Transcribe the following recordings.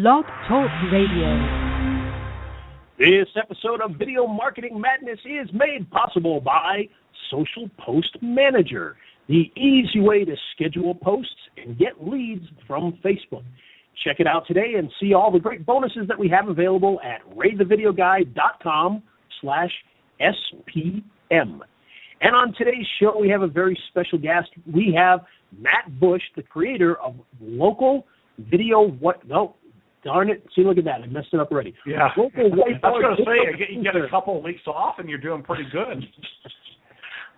Blog Talk Radio. This episode of Video Marketing Madness is made possible by Social Post Manager, the easy way to schedule posts and get leads from Facebook. Check it out today and see all the great bonuses that we have available at raythevideoguy.com/SPM. And on today's show, we have a very special guest. We have Matt Bush, the creator of Local Video Darn it. See, look at that. I messed it up already. Yeah. Local Whiteboard I was going to say, you get a Producer. couple of weeks off and you're doing pretty good.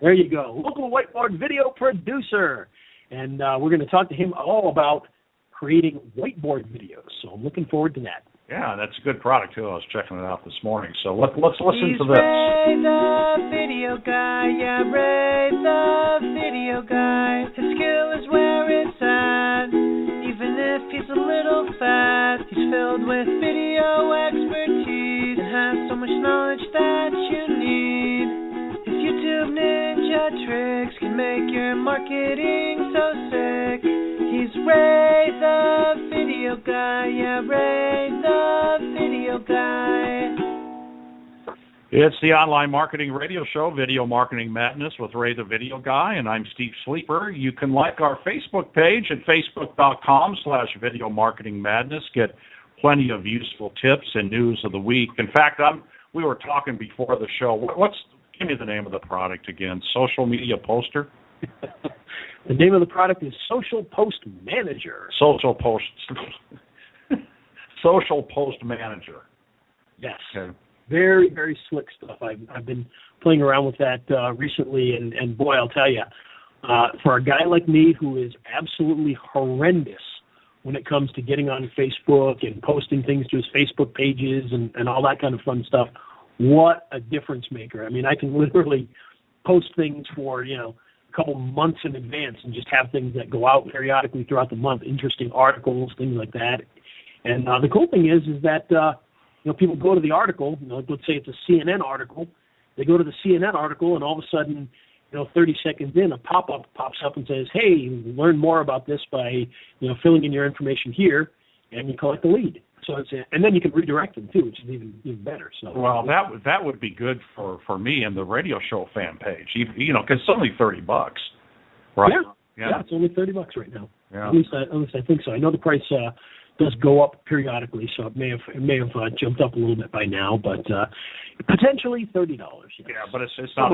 There you go. Local Whiteboard Video Producer. And we're going to talk to him all about creating whiteboard videos. So I'm looking forward to that. Yeah, that's a good product, too. I was checking it out this morning. So let's listen to this. Ray the video guy, yeah, Ray the video guy. His skill is where it's at, even if he's a little fat. He's filled with video expertise and has so much knowledge that you need. His YouTube ninja tricks can make your marketing so sick. He's Ray the video guy, yeah, Ray the video guy. It's the online marketing radio show, Video Marketing Madness with Ray the Video Guy, and I'm Steve Sleeper. You can like our Facebook page at facebook.com/Video Marketing Madness. Get plenty of useful tips and news of the week. In fact, we were talking before the show. Give me the name of the product again. Social Media Poster? The name of the product is Social Post Manager. Social Post Manager. Yes. Okay. Very, very slick stuff. I've been playing around with that recently, and boy, I'll tell you, for a guy like me who is absolutely horrendous when it comes to getting on Facebook and posting things to his Facebook pages and all that kind of fun stuff, what a difference maker. I mean, I can literally post things for, a couple months in advance and just have things that go out periodically throughout the month, interesting articles, things like that. And the cool thing is that, people go to the article, let's say it's a CNN article, they go to the CNN article and all of a sudden, 30 seconds in, a pop-up pops up and says, hey, learn more about this by, filling in your information here, and you collect the lead. So and then you can redirect them too, which is even better. So well, that would be good for me and the radio show fan page, because it's only $30, right? Yeah, it's only $30 right now. Yeah. At least I think so. I know the price does go up periodically, so it may have jumped up a little bit by now, but potentially $30. Yes. Yeah, but it's not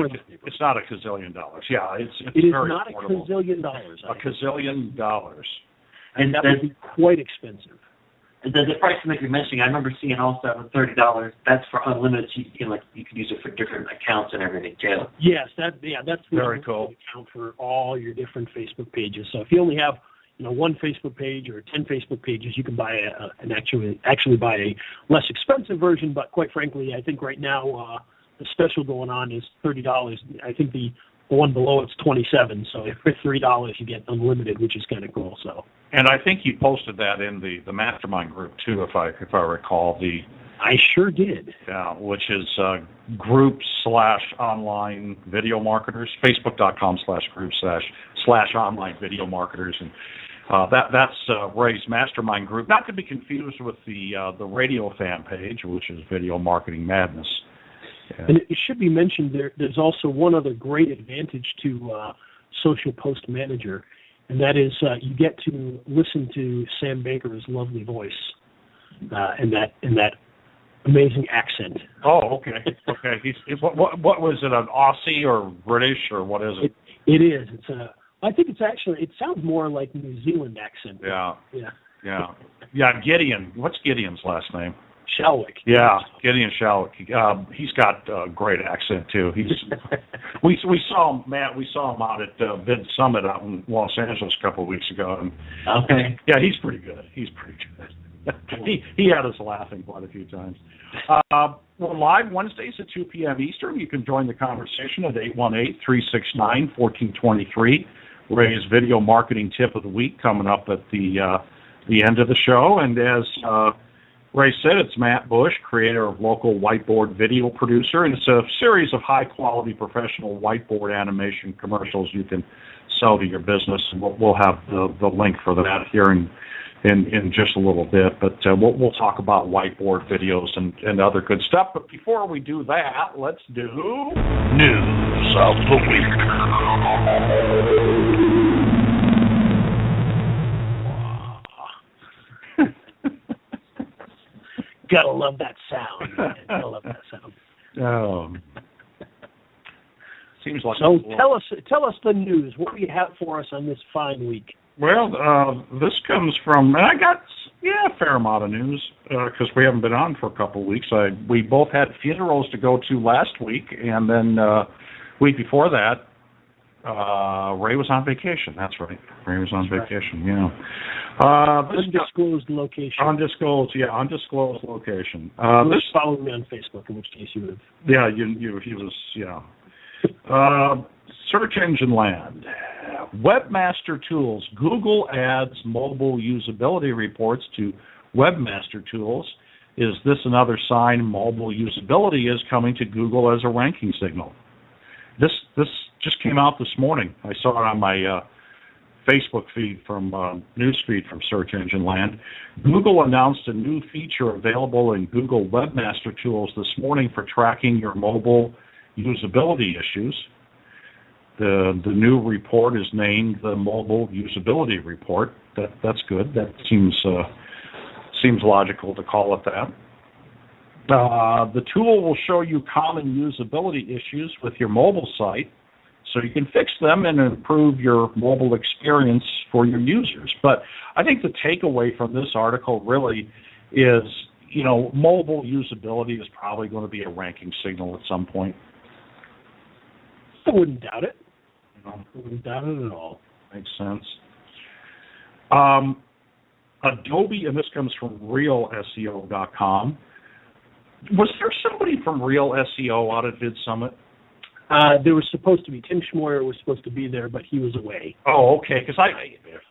a gazillion dollars. Yeah, it is very not affordable. A gazillion dollars. A gazillion dollars. And that would be quite expensive. The price that you're mentioning, I remember seeing also with $30. That's for unlimited. So you can use it for different accounts and everything too. Yes, that's the very cool account for all your different Facebook pages. So if you only have one Facebook page or 10 Facebook pages, you can buy actually buy a less expensive version. But quite frankly, I think right now the special going on is $30. I think the one below it's $27. So for $3 you get unlimited, which is kind of cool. So. And I think you posted that in the mastermind group too, if I recall. I sure did. Yeah, which is group/online video marketers, facebook.com/group/online video marketers, and that's Ray's mastermind group. Not to be confused with the radio fan page, which is Video Marketing Madness. Yeah. And it should be mentioned there's also one other great advantage to Social Post Manager. And that is you get to listen to Sam Baker's lovely voice and that amazing accent. Oh, okay. What was it? An Aussie or British or what is it? It is. I think it sounds more like New Zealand accent. Yeah. Gideon. What's Gideon's last name? Shalwick. Yeah, Gideon Shalwick. He's got a great accent too. We saw him, Matt. We saw him out at Vid Summit out in Los Angeles a couple of weeks ago. And, okay. Yeah, he's pretty good. He had us laughing quite a few times. We're live Wednesdays at 2 p.m. Eastern. You can join the conversation at 818-369-1423. Ray's video marketing tip of the week coming up at the end of the show. And as Ray said, it's Matt Bush, creator of Local Whiteboard Video Producer, and it's a series of high-quality professional whiteboard animation commercials you can sell to your business. And we'll have the link for that here in in just a little bit. But we'll talk about whiteboard videos and other good stuff. But before we do that, let's do News of the Week. Gotta love that sound. Man. Gotta love that sound. Seems like so. Tell us the news. What do you have for us on this fine week? Well, this comes from, and I got a fair amount of news because we haven't been on for a couple of weeks. We both had funerals to go to last week, and then week before that, Ray was on vacation. That's right. Ray was on vacation. Yeah. Undisclosed location. Undisclosed location. This follow me on Facebook, in which case you would. Yeah, he was. Yeah. Search engine land. Webmaster Tools. Google adds mobile usability reports to Webmaster Tools. Is this another sign mobile usability is coming to Google as a ranking signal? This just came out this morning. I saw it on my Facebook feed from newsfeed from Search Engine Land. Google announced a new feature available in Google Webmaster Tools this morning for tracking your mobile usability issues. The new report is named the Mobile Usability Report. That's good. That seems logical to call it that. The tool will show you common usability issues with your mobile site, so you can fix them and improve your mobile experience for your users. But I think the takeaway from this article really is, mobile usability is probably going to be a ranking signal at some point. I wouldn't doubt it. I wouldn't doubt it at all. Makes sense. Adobe, and this comes from RealSEO.com. Was there somebody from Real SEO out at VidSummit? There was supposed to be. Tim Schmoyer was supposed to be there, but he was away. Oh, okay. Because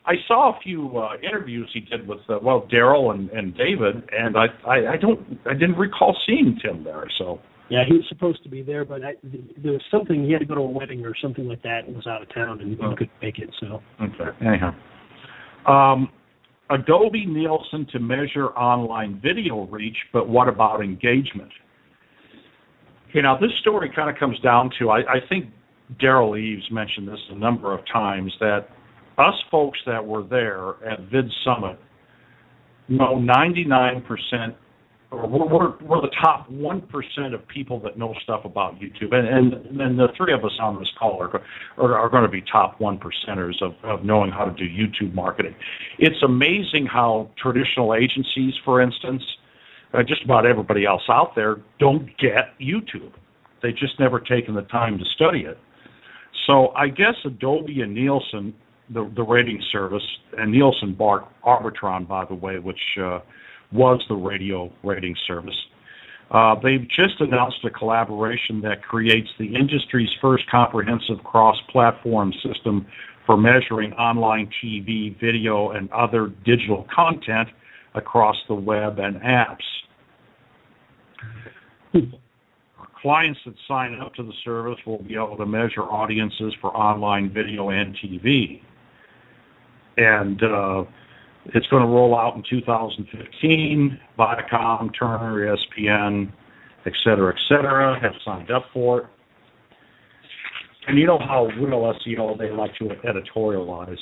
I saw a few interviews he did with Daryl and David, and I didn't recall seeing Tim there. So yeah, he was supposed to be there, but there was something, he had to go to a wedding or something like that, and was out of town, and he couldn't make it. So okay. Anyhow, Adobe Nielsen to measure online video reach, but what about engagement? Now, this story kind of comes down to, I think Daryl Eves mentioned this a number of times, that us folks that were there at VidSummit know 99%, or we're the top 1% of people that know stuff about YouTube. And the three of us on this call are going to be top 1%ers of knowing how to do YouTube marketing. It's amazing how traditional agencies, for instance, just about everybody else out there, don't get YouTube. They've just never taken the time to study it. So I guess Adobe and Nielsen, the rating service, and Nielsen bought Arbitron, by the way, which was the radio rating service. They've just announced a collaboration that creates the industry's first comprehensive cross-platform system for measuring online TV, video, and other digital content across the web and apps. Clients that sign up to the service will be able to measure audiences for online video and TV. And it's going to roll out in 2015. Viacom, Turner, ESPN, et cetera, have signed up for it. And you know how Real SEO, they like to editorialize.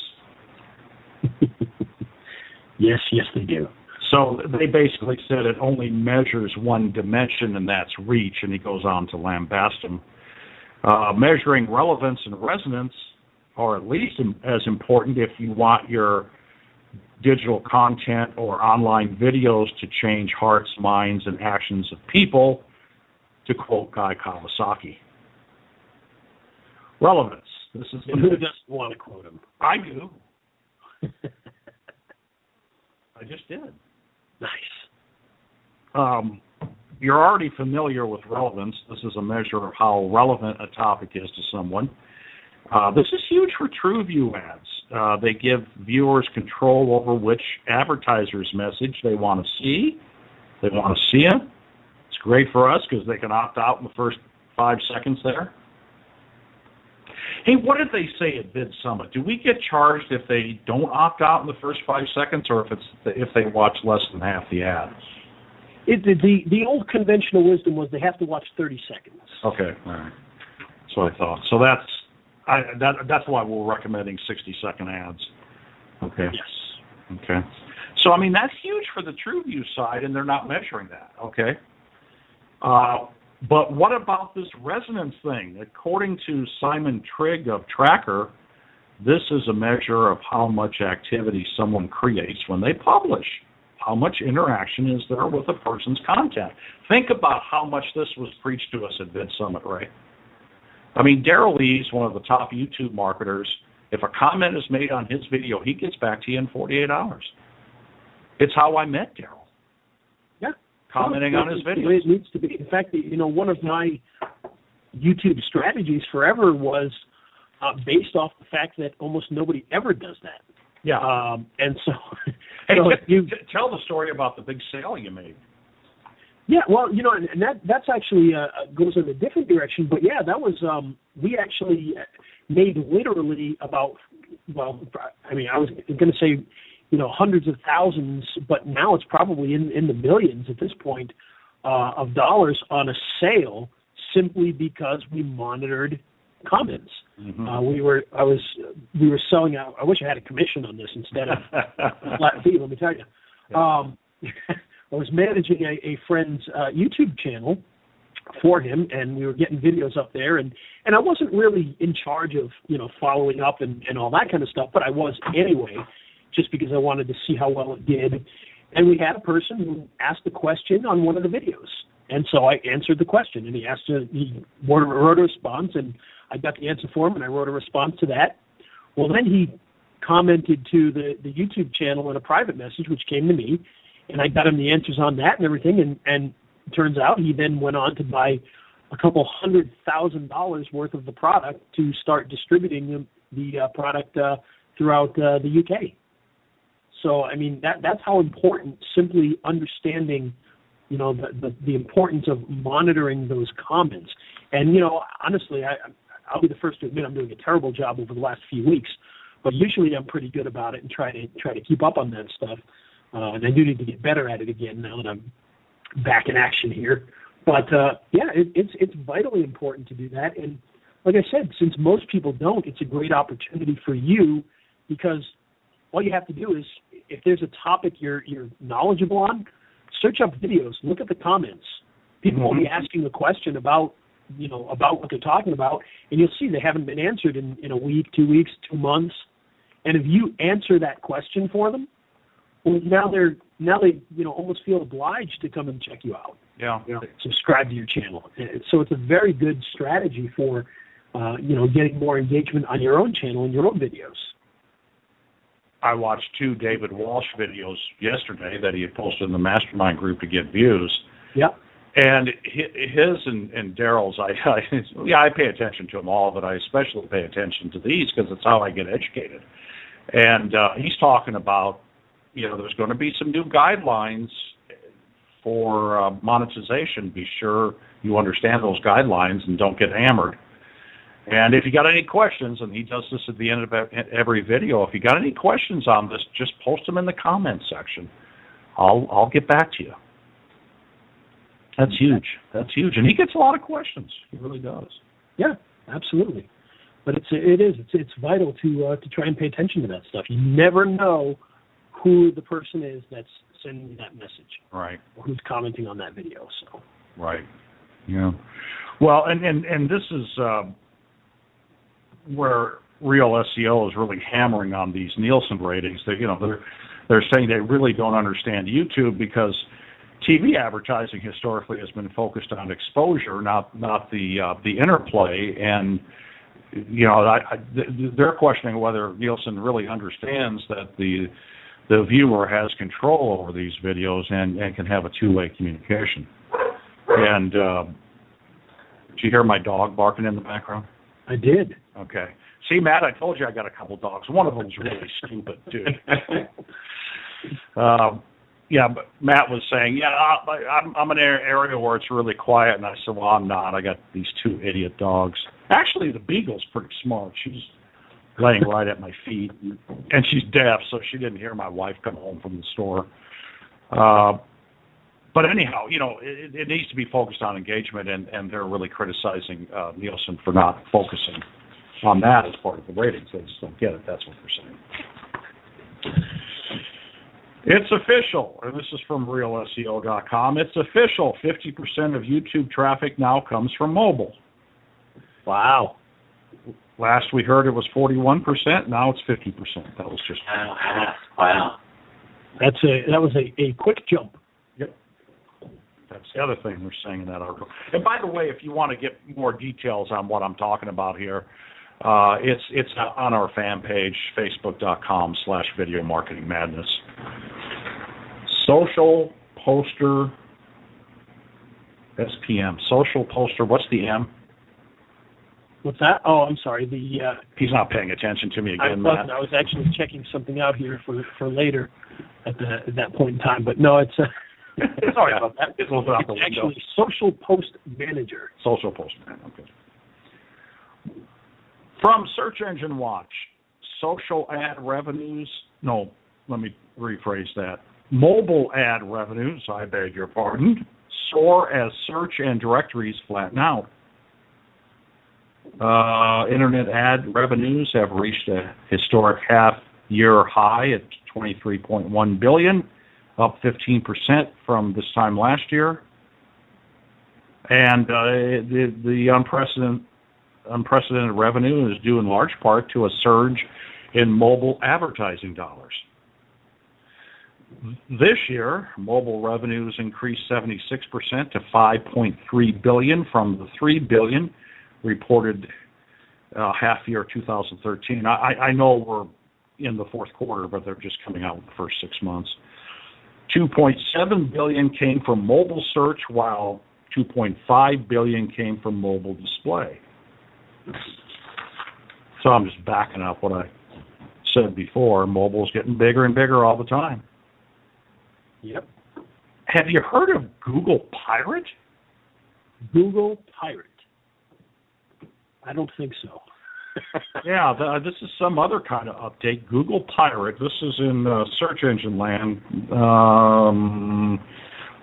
Yes, they do. So they basically said it only measures one dimension, and that's reach, and he goes on to lambast them. Measuring relevance and resonance are at least as important if you want your digital content or online videos to change hearts, minds, and actions of people, to quote Guy Kawasaki. Relevance. This is and who doesn't want to quote him? I do. I just did. Nice. You're already familiar with relevance. This is a measure of how relevant a topic is to someone. This is huge for TrueView ads. They give viewers control over which advertiser's message they want to see. They want to see it. It's great for us because they can opt out in the first 5 seconds there. Hey, what did they say at Vid Summit? Do we get charged if they don't opt out in the first 5 seconds, or if they watch less than half the ad? The old conventional wisdom was they have to watch 30 seconds. Okay, all right. That's what I thought. So that's why we're recommending 60-second ads. Okay. Yes. Okay. So, I mean, that's huge for the TrueView side, and they're not measuring that. Okay. But what about this resonance thing? According to Simon Trigg of Tracker, this is a measure of how much activity someone creates when they publish. How much interaction is there with a person's content? Think about how much this was preached to us at Vid Summit, right? I mean, Daryl Lee's one of the top YouTube marketers. If a comment is made on his video, he gets back to you in 48 hours. It's how I met Daryl. Commenting on his videos. It needs to be. In fact, one of my YouTube strategies forever was based off the fact that almost nobody ever does that. Yeah. And so, hey, tell the story about the big sale you made. Yeah, well, and that's actually goes in a different direction. But yeah, that was we actually made literally about. Well, I mean, I was going to say, hundreds of thousands, but now it's probably in the millions at this point of dollars on a sale simply because we monitored comments. Mm-hmm. We were selling out. I wish I had a commission on this instead of a flat fee. Let me tell you, I was managing a friend's YouTube channel for him, and we were getting videos up there, and I wasn't really in charge of following up and all that kind of stuff, but I was anyway, just because I wanted to see how well it did. And we had a person who asked a question on one of the videos. And so I answered the question, and he wrote a response, and I got the answer for him, and I wrote a response to that. Well, then he commented to the YouTube channel in a private message, which came to me, and I got him the answers on that and everything, and it turns out he then went on to buy a couple $100,000 worth of the product to start distributing the product throughout the UK. So, I mean, that's how important simply understanding, the importance of monitoring those comments. And, honestly, I'll be the first to admit I'm doing a terrible job over the last few weeks, but usually I'm pretty good about it and try to keep up on that stuff. And I do need to get better at it again now that I'm back in action here. But, it's vitally important to do that. And like I said, since most people don't, it's a great opportunity for you, because all you have to do is, if there's a topic you're knowledgeable on, search up videos, look at the comments. People will be asking a question about what they're talking about, and you'll see they haven't been answered in a week, 2 weeks, 2 months. And if you answer that question for them, well, now they almost feel obliged to come and check you out. Yeah. Subscribe to your channel. So it's a very good strategy for getting more engagement on your own channel and your own videos. I watched 2 David Walsh videos yesterday that he had posted in the mastermind group to get views. Yeah. And his and Daryl's, I pay attention to them all, but I especially pay attention to these because it's how I get educated. And he's talking about, there's going to be some new guidelines for monetization. Be sure you understand those guidelines and don't get hammered. And if you got any questions, and he does this at the end of every video, if you got any questions on this, just post them in the comments section. I'll get back to you. That's huge. That's huge. And he gets a lot of questions. He really does. Yeah, absolutely. But it's vital to try and pay attention to that stuff. You never know who the person is that's sending that message. Right. Or who's commenting on that video. So. Right. Yeah. Well, and this is where real SEO is really hammering on these Nielsen ratings. They're saying they really don't understand YouTube, because TV advertising historically has been focused on exposure, not the interplay. And they're questioning whether Nielsen really understands that the viewer has control over these videos and can have a two-way communication. And did you hear my dog barking in the background? I did. Okay. See, Matt, I told you I got a couple dogs. One of them's really stupid, too. But Matt was saying, I'm in an area where it's really quiet, and I said, well, I'm not. I got these 2 idiot dogs. Actually, the beagle's pretty smart. She's laying right at my feet, and she's deaf, so she didn't hear my wife come home from the store. But anyhow, it needs to be focused on engagement, and they're really criticizing Nielsen for not focusing on that as part of the ratings. They just don't get it. That's what they're saying. It's official, and this is from RealSEO.com. It's official. 50% of YouTube traffic now comes from mobile. Wow. Last we heard it was 41%. Now it's 50%. That was just wow. That was a quick jump. Yep. That's the other thing they're saying in that article. And by the way, if you want to get more details on what I'm talking about here, it's on our fan page, facebook.com/Video Marketing Madness. Social poster SPM. Social poster. What's the M? What's that? Oh, I'm sorry. He's not paying attention to me again, Matt. I was actually checking something out here for later at that point in time. But no, it's sorry about that. It's actually Social Post Manager. Social Post Manager. Okay. From Search Engine Watch, social ad revenues. No, let me rephrase that. Mobile ad revenues, I beg your pardon, soar as search and directories flatten out. Internet ad revenues have reached a historic half-year high at $23.1 billion, up 15% from this time last year. And the unprecedented revenue is due in large part to a surge in mobile advertising dollars. This year, mobile revenues increased 76% to $5.3 billion from the $3 billion reported half-year 2013. I know we're in the fourth quarter, but they're just coming out in the first 6 months. $2.7 billion came from mobile search, while $2.5 billion came from mobile display. So I'm just backing up what I said before. Mobile's getting bigger and bigger all the time. Yep. Have you heard of Google Pirate? Google Pirate? I don't think so. Yeah, this is some other kind of update. Google Pirate. This is in search engine land.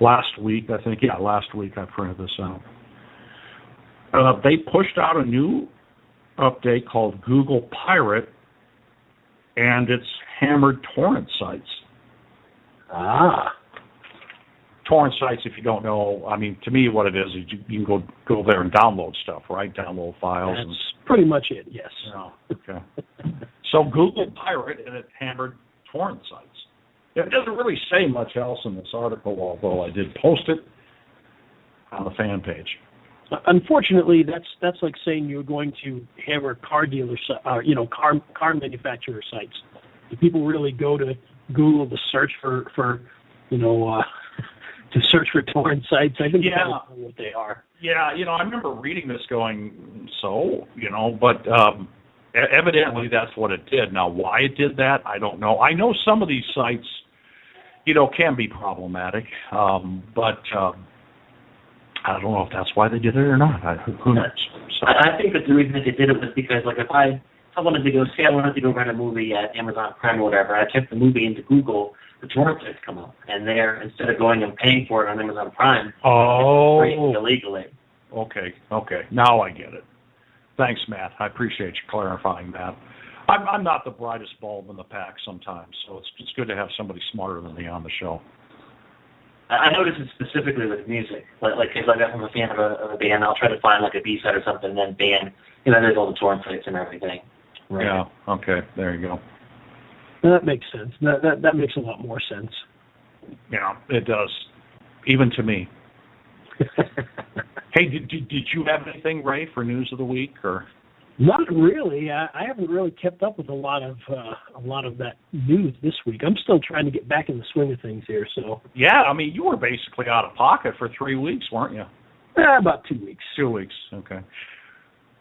Last week, I think. Yeah, last week I printed this out. They pushed out a new update called Google Pirate, and it's hammered torrent sites. Ah. Torrent sites, if you don't know, I mean, to me what it is you can go there and download stuff, right? Download files. That's pretty much it, yes. Oh, okay. So Google Pirate, and it hammered torrent sites. It doesn't really say much else in this article, although I did post it on the fan page. Unfortunately, that's like saying you're going to hammer car dealer, car manufacturer sites. Do people really go to Google to search for to search for torrent sites? I think that's what they are. Yeah, I remember reading this going, but evidently that's what it did. Now, why it did that, I don't know. I know some of these sites, can be problematic, but I don't know if that's why they did it or not. Who knows? So. I think that the reason that they did it was because, like, if I wanted to go rent a movie at Amazon Prime or whatever, I typed the movie into Google, the torrent sites come up, and there, instead of going and paying for it on Amazon Prime, it's illegally. Okay. Now I get it. Thanks, Matt. I appreciate you clarifying that. I'm not the brightest bulb in the pack sometimes, so it's good to have somebody smarter than me on the show. I notice it specifically with music. Like if I'm a fan of a band, I'll try to find like a B-side or something, and then band, there's all the torrent sites and everything. Right. Yeah, okay, there you go. That makes sense. That makes a lot more sense. Yeah, it does, even to me. Hey, did you have anything, Ray, for News of the Week, or? Not really. I haven't really kept up with a lot of that news this week. I'm still trying to get back in the swing of things here. So. Yeah, I mean, you were basically out of pocket for 3 weeks, weren't you? About 2 weeks. 2 weeks. Okay.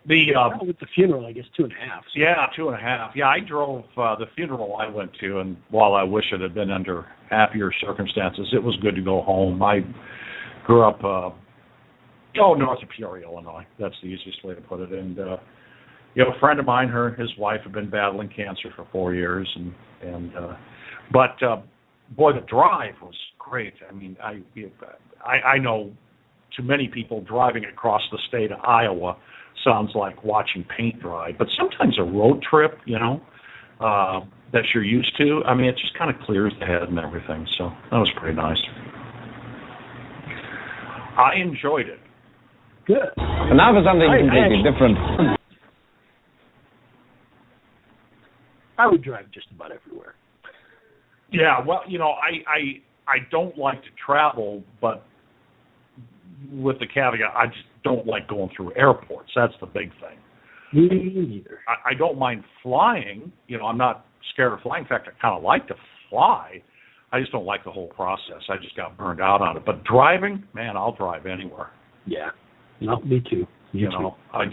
With the funeral, I guess 2.5. So. Yeah, 2.5. Yeah, I drove the funeral I went to, and while I wish it had been under happier circumstances, it was good to go home. I grew up Oh, north of Peoria, Illinois. That's the easiest way to put it. And a friend of mine, his wife had been battling cancer for 4 years, but boy, the drive was great. I mean, I know to many people driving across the state of Iowa sounds like watching paint dry, but sometimes a road trip, that you're used to, I mean, it just kind of clears the head and everything. So that was pretty nice. I enjoyed it. Good. And now for something completely different. I would drive just about everywhere. Yeah, well, I don't like to travel, but with the caveat, I just don't like going through airports. That's the big thing. Me neither. I don't mind flying. I'm not scared of flying. In fact, I kind of like to fly. I just don't like the whole process. I just got burned out on it. But driving, man, I'll drive anywhere. Yeah. No, me too. I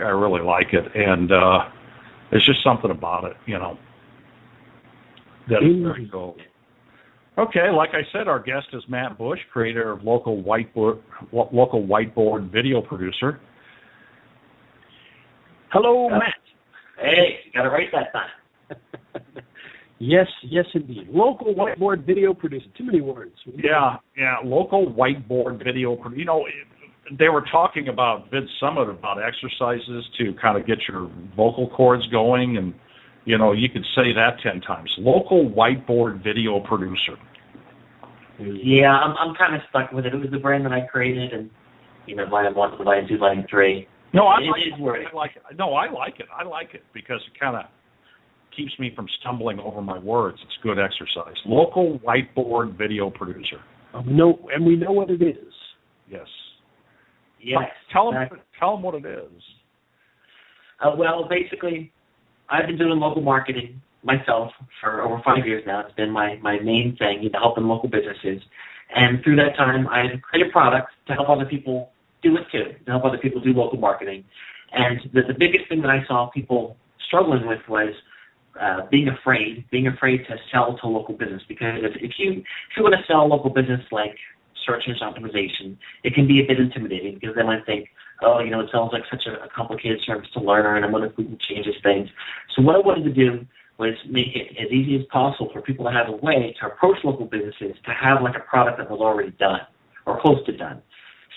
really like it, and there's just something about it, that is very cool. Okay, like I said, our guest is Matt Bush, creator of Local Whiteboard Video Producer. Hello, Matt. Hey, you got it right that time. Yes, indeed. Local Whiteboard Video Producer. Too many words. Yeah, Local Whiteboard Video Producer. They were talking about Vid Summit about exercises to kind of get your vocal cords going, and you could say that 10 times. Local Whiteboard Video Producer. Yeah, I'm kind of stuck with it. It was the brand that I created, and line 1, line 2, line 3. No, I like it. No, I like it. I like it because it kind of keeps me from stumbling over my words. It's good exercise. Local Whiteboard Video Producer. We know what it is. Yes. Yes. Tell them what it is. Well, basically, I've been doing local marketing myself for over 5 years now. It's been my main thing, helping local businesses. And through that time, I've created products to help other people do it too, to help other people do local marketing. And the biggest thing that I saw people struggling with was being afraid to sell to local business. Because if you want to sell a local business like search engine optimization, it can be a bit intimidating because they might think, it sounds like such a complicated service to learn, and what if Google changes things? So what I wanted to do was make it as easy as possible for people to have a way to approach local businesses to have like a product that was already done or close to done.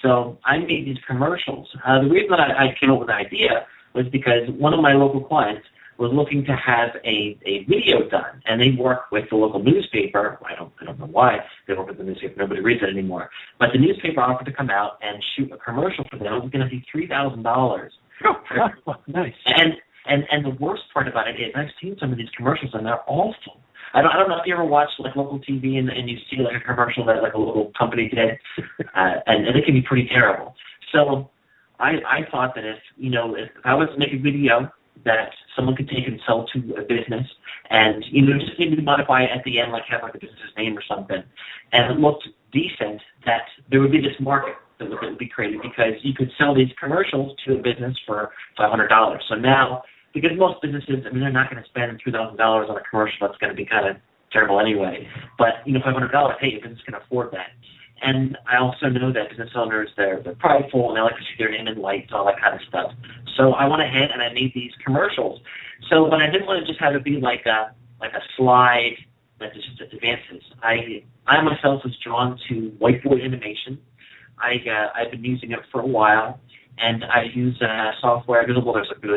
So I made these commercials. The reason that I came up with the idea was because one of my local clients was looking to have a video done, and they work with the local newspaper. I don't know why they work with the newspaper. Nobody reads it anymore. But the newspaper offered to come out and shoot a commercial for them. It was going to be $3,000. Oh, nice. And the worst part about it is I've seen some of these commercials, and they're awful. I don't know if you ever watch like local TV and you see like a commercial that like a local company did, and it can be pretty terrible. So I thought that if I was to make a video that someone could take and sell to a business, and just maybe modify it at the end, like have like a business's name or something, and it looked decent, that there would be this market that would be created because you could sell these commercials to a business for $500. So now, because most businesses, they're not going to spend $2,000 on a commercial that's going to be kind of terrible anyway. But $500, hey, your business can afford that. And I also know that business owners, they're prideful and they like to see their name in lights, all that kind of stuff. So I went ahead and I made these commercials. So, but I didn't want to just have it be like a slide that just advances. I myself was drawn to whiteboard animation. I've been using it for a while, and I use software. There's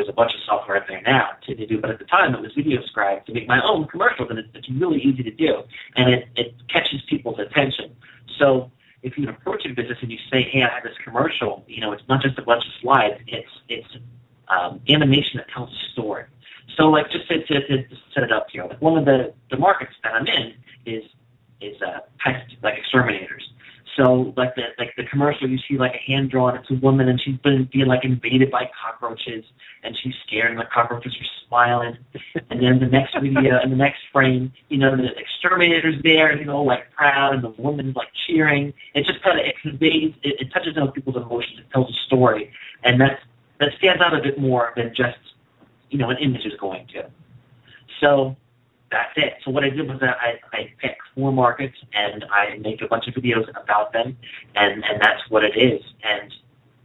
a bunch of software out there now to do, but at the time it was VideoScribe to make my own commercials, and it's really easy to do, and it catches people's attention. So if you approach a business and you say, hey, I have this commercial, it's not just a bunch of slides, it's animation that tells a story. So like just to set it up here, like one of the markets that I'm in is pest, like exterminators. So like the commercial, you see like a hand drawn, it's a woman and she's being like invaded by cockroaches and she's scared and the cockroaches are smiling. And then the next video, in the next frame, the exterminator's there, like proud, and the woman's like cheering. It just kind of conveys, it touches on people's emotions, it tells a story, and that stands out a bit more than just an image is going to. So that's it. So what I did was that I pick 4 markets and I make a bunch of videos about them, and that's what it is. And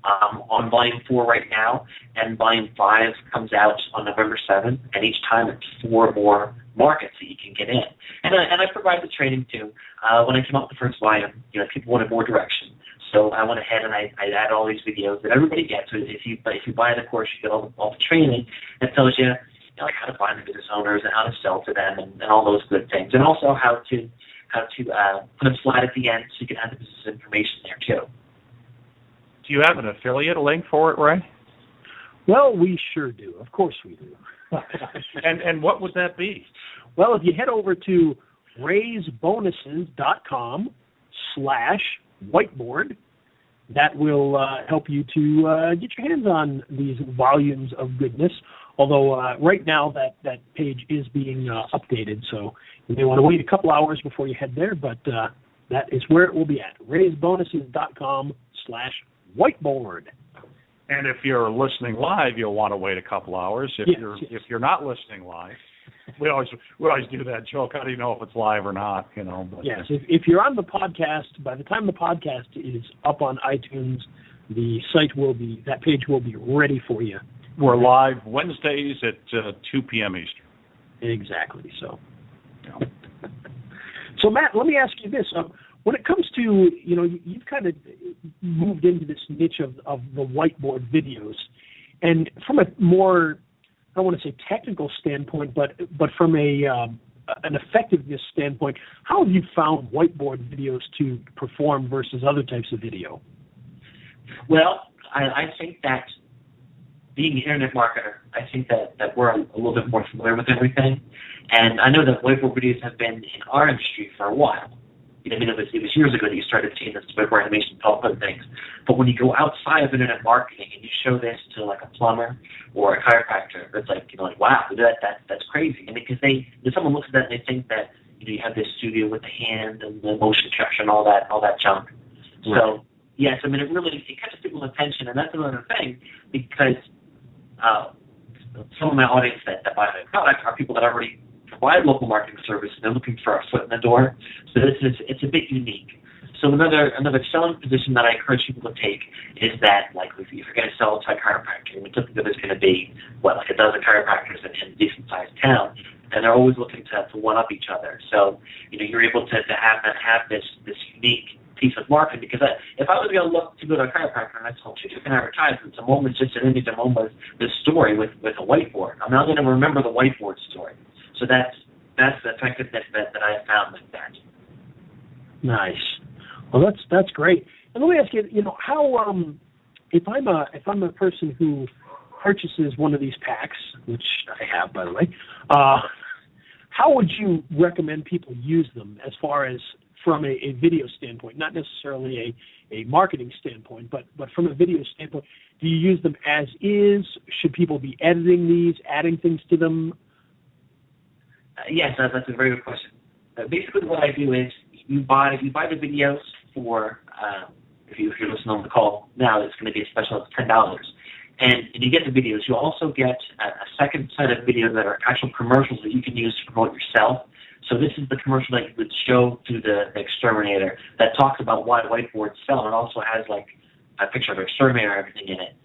on Volume 4 right now, and Volume 5 comes out on November 7th, and each time it's 4 more markets that you can get in. And I provide the training too. When I came out with the first volume, people wanted more direction. So I went ahead and I added all these videos that everybody gets. So if you buy the course, you get all the training that tells you, like how to find the business owners and how to sell to them and all those good things, and also how to put a slide at the end so you can add the business information there too. Do you have an affiliate link for it, Ray? Well, we sure do. Of course we do. And what would that be? Well, if you head over to raisebonuses.com/whiteboard, that will help you to get your hands on these volumes of goodness. Although right now that page is being updated, so you may want to wait a couple hours before you head there, but that is where it will be at, raisebonuses.com/whiteboard. And if you're listening live, you'll want to wait a couple hours. If you're not listening live, we always do that joke. How do you know if it's live or not? But, yes, if you're on the podcast, by the time the podcast is up on iTunes, that page will be ready for you. We're live Wednesdays at 2 p.m. Eastern. Exactly. So, so Matt, let me ask you this: when it comes to you've kind of moved into this niche of the whiteboard videos, and from a more, I don't want to say technical standpoint, but from an effectiveness standpoint, how have you found whiteboard videos to perform versus other types of video? Well, I think that being an internet marketer, I think that we're a little bit more familiar with everything. And I know that whiteboard videos have been in our industry for a while. It was years ago that you started seeing this whiteboard animation, Popup and things. But when you go outside of internet marketing and you show this to like a plumber or a chiropractor, it's like, wow, that's crazy. And because someone looks at that and they think that you have this studio with the hand and the motion capture and all that junk. Right. So yes, it catches people's attention, and that's another thing, because some of my audience that buy my product are people that already provide local marketing service, and they're looking for a foot in the door. So it's a bit unique. So another selling position that I encourage people to take is that, like, if you're going to sell to a chiropractor, and typically there's going to be like a dozen chiropractors in a decent sized town, and they're always looking to one up each other. So you're able to have this unique piece of marketing, because if I was going to look to go to a chiropractor and I saw 2 different advertisements, and one was just an image and one was this story with a whiteboard, I'm not going to remember the whiteboard story. So that's the effectiveness that I have found with that. Nice. Well, that's great. And let me ask you, how if I'm a person who purchases one of these packs, which I have, by the way, how would you recommend people use them as far as from a video standpoint, not necessarily a marketing standpoint, but from a video standpoint? Do you use them as is? Should people be editing these, adding things to them? Yes, that's a very good question. Basically, what I do is you buy the videos for if you're listening on the call now, it's going to be a special. It's $10, and you get the videos. You also get a second set of videos that are actual commercials that you can use to promote yourself. So this is the commercial that you would show to the exterminator that talks about why whiteboards sell, and also has like a picture of an exterminator and everything in it.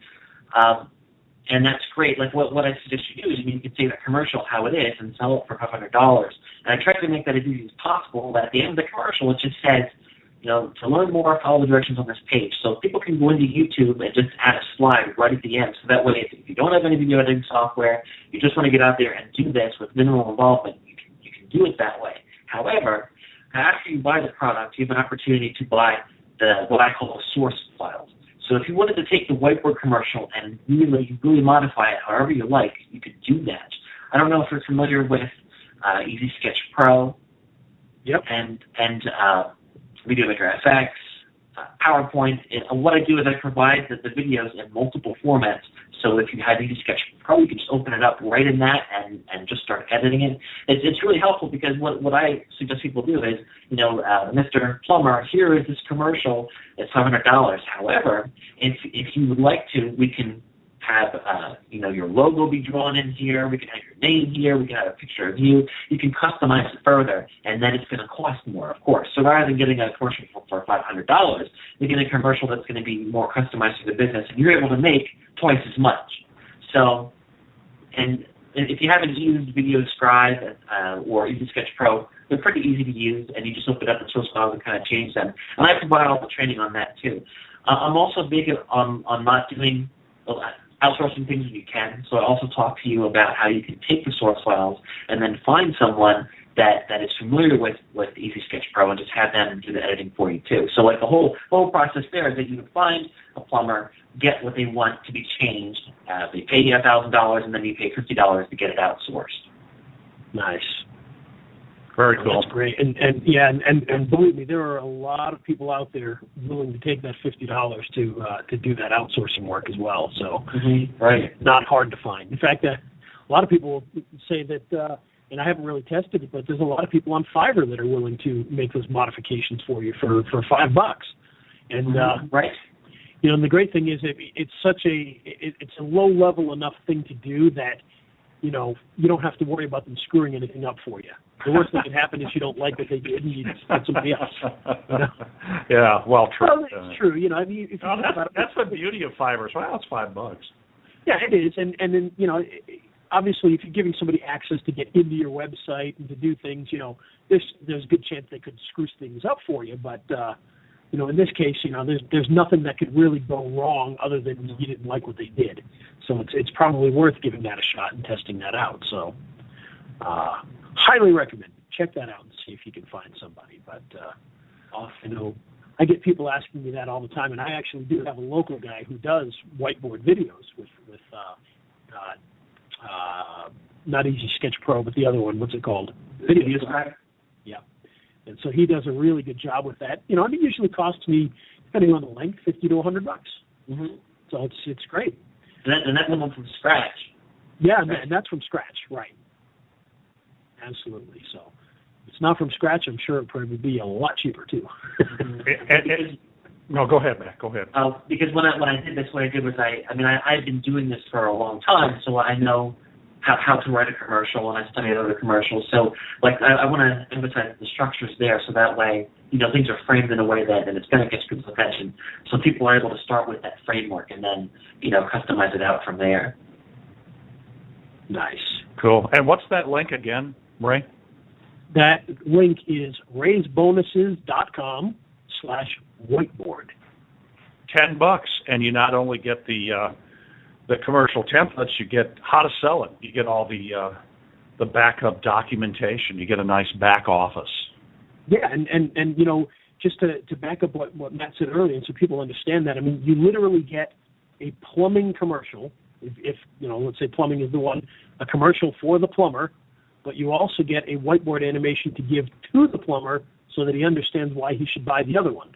And that's great. Like what I suggest you do is you can see that commercial how it is and sell it for $500. And I try to make that as easy as possible. But at the end of the commercial, it just says, to learn more, follow the directions on this page. So people can go into YouTube and just add a slide right at the end. So that way, if you don't have any video editing software, you just want to get out there and do this with minimal involvement, you can do it that way. However, after you buy the product, you have an opportunity to buy what I call the source files. So if you wanted to take the whiteboard commercial and really modify it however you like, you could do that. I don't know if you're familiar with Easy Sketch Pro. Yep. And Video Maker FX, PowerPoint. And what I do is I provide the videos in multiple formats. So if you had Easy Sketch Pro, you can just open it up right in that and just start editing it. It's really helpful, because what I suggest people do is, Mr. Plumber, here is this commercial. It's $500. However, if you would like to, we can have, your logo be drawn in here. We can have your name here. We can have a picture of you. You can customize it further, and then it's going to cost more, of course. So rather than getting a commercial for $500, you're getting a commercial that's going to be more customized for the business, and you're able to make twice as much. So, and if you haven't used Video Scribe or even Sketch Pro, they're pretty easy to use, and you just open up the source files and kind of change them. And I provide all the training on that too. I'm also big on not doing outsourcing things if you can. So I also talk to you about how you can take the source files and then find someone that is familiar with Easy Sketch Pro and just have them do the editing for you too. So like the whole process there is that you can find a plumber, get what they want to be changed. They pay you $1,000 and then you pay $50 to get it outsourced. Nice. Very cool. That's great. And believe me, there are a lot of people out there willing to take that $50 to do that outsourcing work as well. So right, not hard to find. In fact, a lot of people say that, and I haven't really tested it, but there's a lot of people on Fiverr that are willing to make those modifications for you for $5. And right. And the great thing is it's a low level enough thing to do that you don't have to worry about them screwing anything up for you. The worst that can happen is you don't like what they did and you just get somebody else. Yeah, well, true. Well, it's true. If you think about it, that's the beauty of Fiverr. Well, it's $5. Yeah, it is. And then, obviously, if you're giving somebody access to get into your website and to do things, there's a good chance they could screw things up for you. But, in this case, there's nothing that could really go wrong other than you didn't like what they did. So it's probably worth giving that a shot and testing that out. So highly recommend it. Check that out and see if you can find somebody. But I get people asking me that all the time, and I actually do have a local guy who does whiteboard videos with not Easy Sketch Pro, but the other one. What's it called? Video Scribe. Yeah. And so he does a really good job with that. It usually costs me, depending on the length, $50 to $100. Mm-hmm. So it's great. And that's one from scratch. Yeah, and that's from scratch, right. Absolutely. So if it's not from scratch, I'm sure it probably would be a lot cheaper, too. No, go ahead, Matt. Go ahead. Because when I did this, what I did was I've been doing this for a long time, so I know how to write a commercial, and I studied other commercials. So, I want to emphasize the structures there, so that way, things are framed in a way that it's going to get people's attention. So people are able to start with that framework and then, customize it out from there. Nice. Cool. And what's that link again, Ray? That link is raisebonuses.com/whiteboard. $10, and you not only get the commercial templates, you get how to sell it. You get all the backup documentation. You get a nice back office. Yeah, and just to back up what Matt said earlier, and so people understand that, you literally get a plumbing commercial. If let's say plumbing is the one, a commercial for the plumber, but you also get a whiteboard animation to give to the plumber so that he understands why he should buy the other one.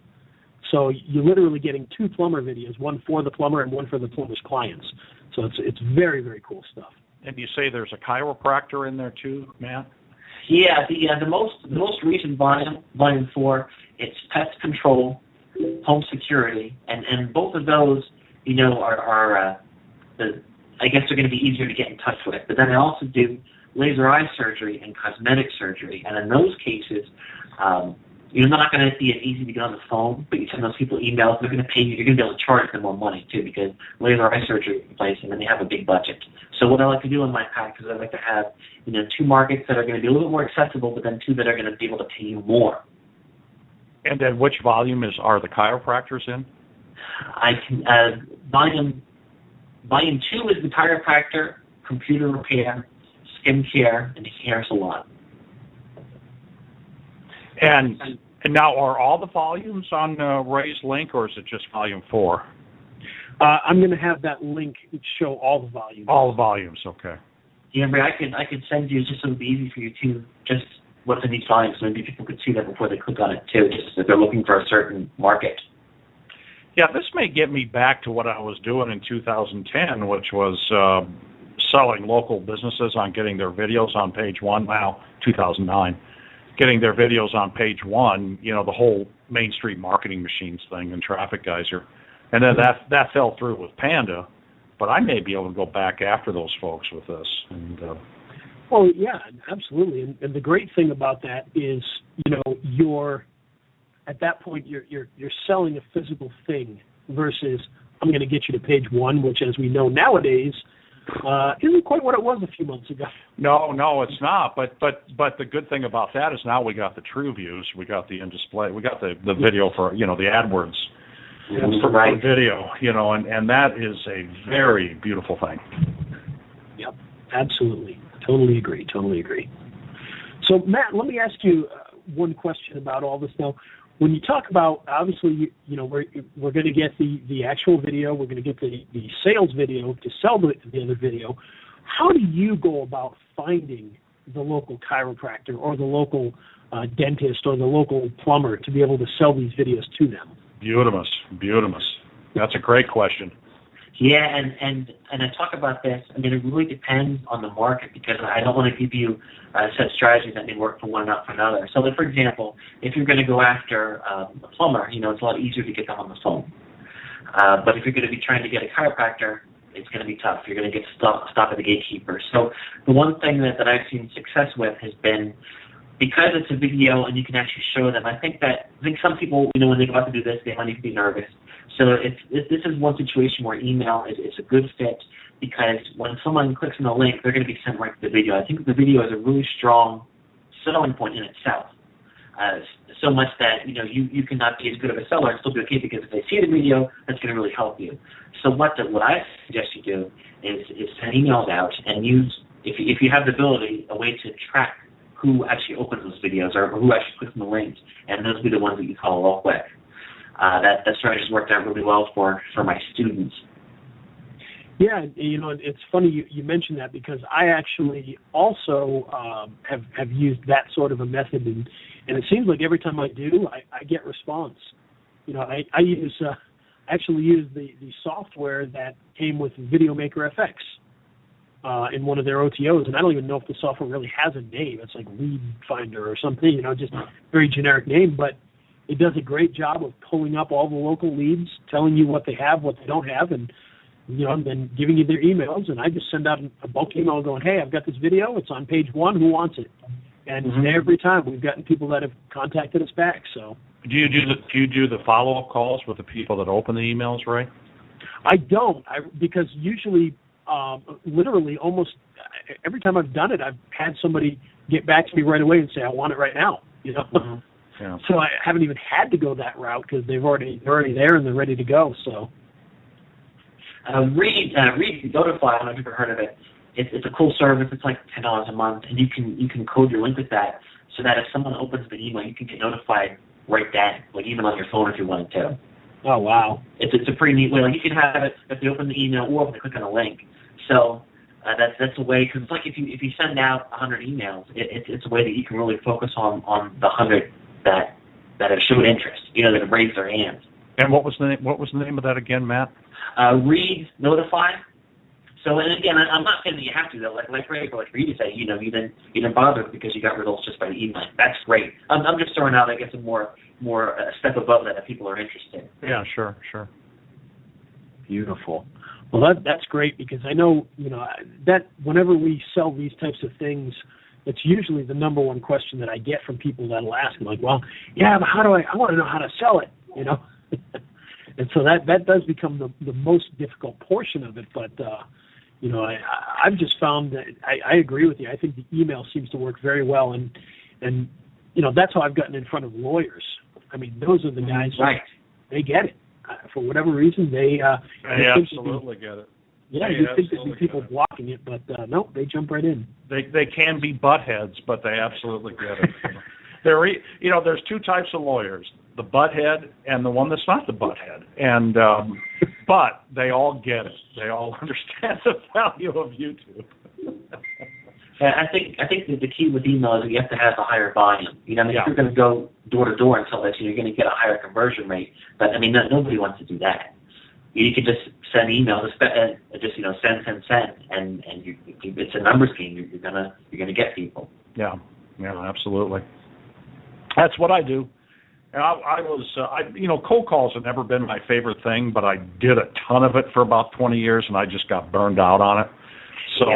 So you're literally getting 2 plumber videos, one for the plumber and one for the plumber's clients. So it's very, very cool stuff. And you say there's a chiropractor in there too, Matt? Yeah, the most recent volume 4, it's pest control, home security, and both of those, are I guess they're going to be easier to get in touch with. But then I also do laser eye surgery and cosmetic surgery, and in those cases, you're not going to be as easy to get on the phone, but you send those people emails, they're going to pay you, you're going to be able to charge them more money too, because laser eye surgery is place, and then they have a big budget. So what I like to do in my pack is I like to have 2 markets that are going to be a little bit more accessible, but then 2 that are going to be able to pay you more. And then which volume are the chiropractors in? I can volume 2 is the chiropractor, computer repair, skin care, and hair salon. And now, are all the volumes on Ray's link, or is it just volume 4? I'm going to have that link show all the volumes. All the volumes, okay. Yeah, Ray, I could send you, just so it would be easy for you to, just what's in each volume, so maybe people could see that before they click on it too, just if they're looking for a certain market. Yeah, this may get me back to what I was doing in 2010, which was selling local businesses on getting their videos on page 1. Now, 2009. Getting their videos on page 1, the whole Main Street Marketing Machines thing and Traffic Geyser. And then that fell through with Panda. but I may be able to go back after those folks with this. And, well, yeah, absolutely. And the great thing about that is, you're at that point you're selling a physical thing versus I'm going to get you to page one, which, as we know nowadays, isn't quite what it was a few months ago. No, it's not. But the good thing about that is now we got the true views, we got the in display, we got the video for the AdWords for video, and that is a very beautiful thing. Yep, absolutely, totally agree. So Matt, let me ask you one question about all this now. When you talk about, obviously, we're going to get the actual video, we're going to get the sales video to sell the other video. How do you go about finding the local chiropractor or the local dentist or the local plumber to be able to sell these videos to them? Beautimus. That's a great question. Yeah, and I talk about this. I mean, it really depends on the market because I don't want to give you a set of strategies that may work for one and not for another. So, like, for example, if you're going to go after a plumber, it's a lot easier to get them on the phone. But if you're going to be trying to get a chiropractor, it's going to be tough. You're going to get stop at the gatekeeper. So the one thing that I've seen success with has been, because it's a video and you can actually show them, I think some people, when they go out to do this, they might need to be nervous. So this is one situation where email is a good fit because when someone clicks on the link, they're going to be sent right to the video. I think the video is a really strong selling point in itself. So much that you cannot be as good of a seller and still be okay because if they see the video, that's going to really help you. So what I suggest you do is send emails out and use, if you have the ability, a way to track who actually opens those videos or who actually clicks on the links, and those will be the ones that you follow up with. That strategy has worked out really well for my students. Yeah, it's funny you mentioned that because I actually also have used that sort of a method, and it seems like every time I do, I get response. I actually use the software that came with VideoMaker FX in one of their OTOs, and I don't even know if the software really has a name. It's like Lead Finder or something, just a very generic name, but it does a great job of pulling up all the local leads, telling you what they have, what they don't have, and then giving you their emails. And I just send out a bulk email going, hey, I've got this video. It's on page one. Who wants it? And every time we've gotten people that have contacted us back. So do you do the follow-up calls with the people that open the emails, Ray? I don't, because usually, literally, almost every time I've done it, I've had somebody get back to me right away and say, I want it right now. Yeah. So I haven't even had to go that route because they're already there and they're ready to go. So Read Notify. I don't know if you've ever heard of it. It's a cool service. It's like $10 a month, and you can code your link with that so that if someone opens the email, you can get notified right then, like even on your phone if you wanted to. Oh wow! It's a pretty neat way. Like you can have it if they open the email or if they click on a link. So that's a way, because it's like if you send out 100 emails, it's a way that you can really focus on the 100 that have shown interest, that have raised their hands. And what was the name of that again, Matt? Read Notify. So, and again, I'm not saying that you have to though. Like Reed said, you didn't bother because you got results just by email. That's great. I'm just throwing out, I guess, a more a step above that if people are interested. Yeah, sure. Beautiful. Well, that's great because I know that whenever we sell these types of things, it's usually the number one question that I get from people that'll ask me, like, well, yeah, but I want to know how to sell it, And so that does become the most difficult portion of it. But, I've just found that I agree with you. I think the email seems to work very well. And that's how I've gotten in front of lawyers. I mean, those are the guys, right. They get it. For whatever reason, they absolutely get it. Yeah, you think there'd be people blocking it, but no, they jump right in. They can be buttheads, but they absolutely get it. There's two types of lawyers: the butthead and the one that's not the butthead. And but they all get it. They all understand the value of YouTube. I think that the key with email is you have to have a higher volume. If you're going to go door to door and sell this, you're going to get a higher conversion rate. But I mean, nobody wants to do that. You can just send emails, just send, and it's a numbers game. You're gonna get people. Yeah, absolutely. That's what I do. And cold calls have never been my favorite thing, but I did a ton of it for about 20 years, and I just got burned out on it. So,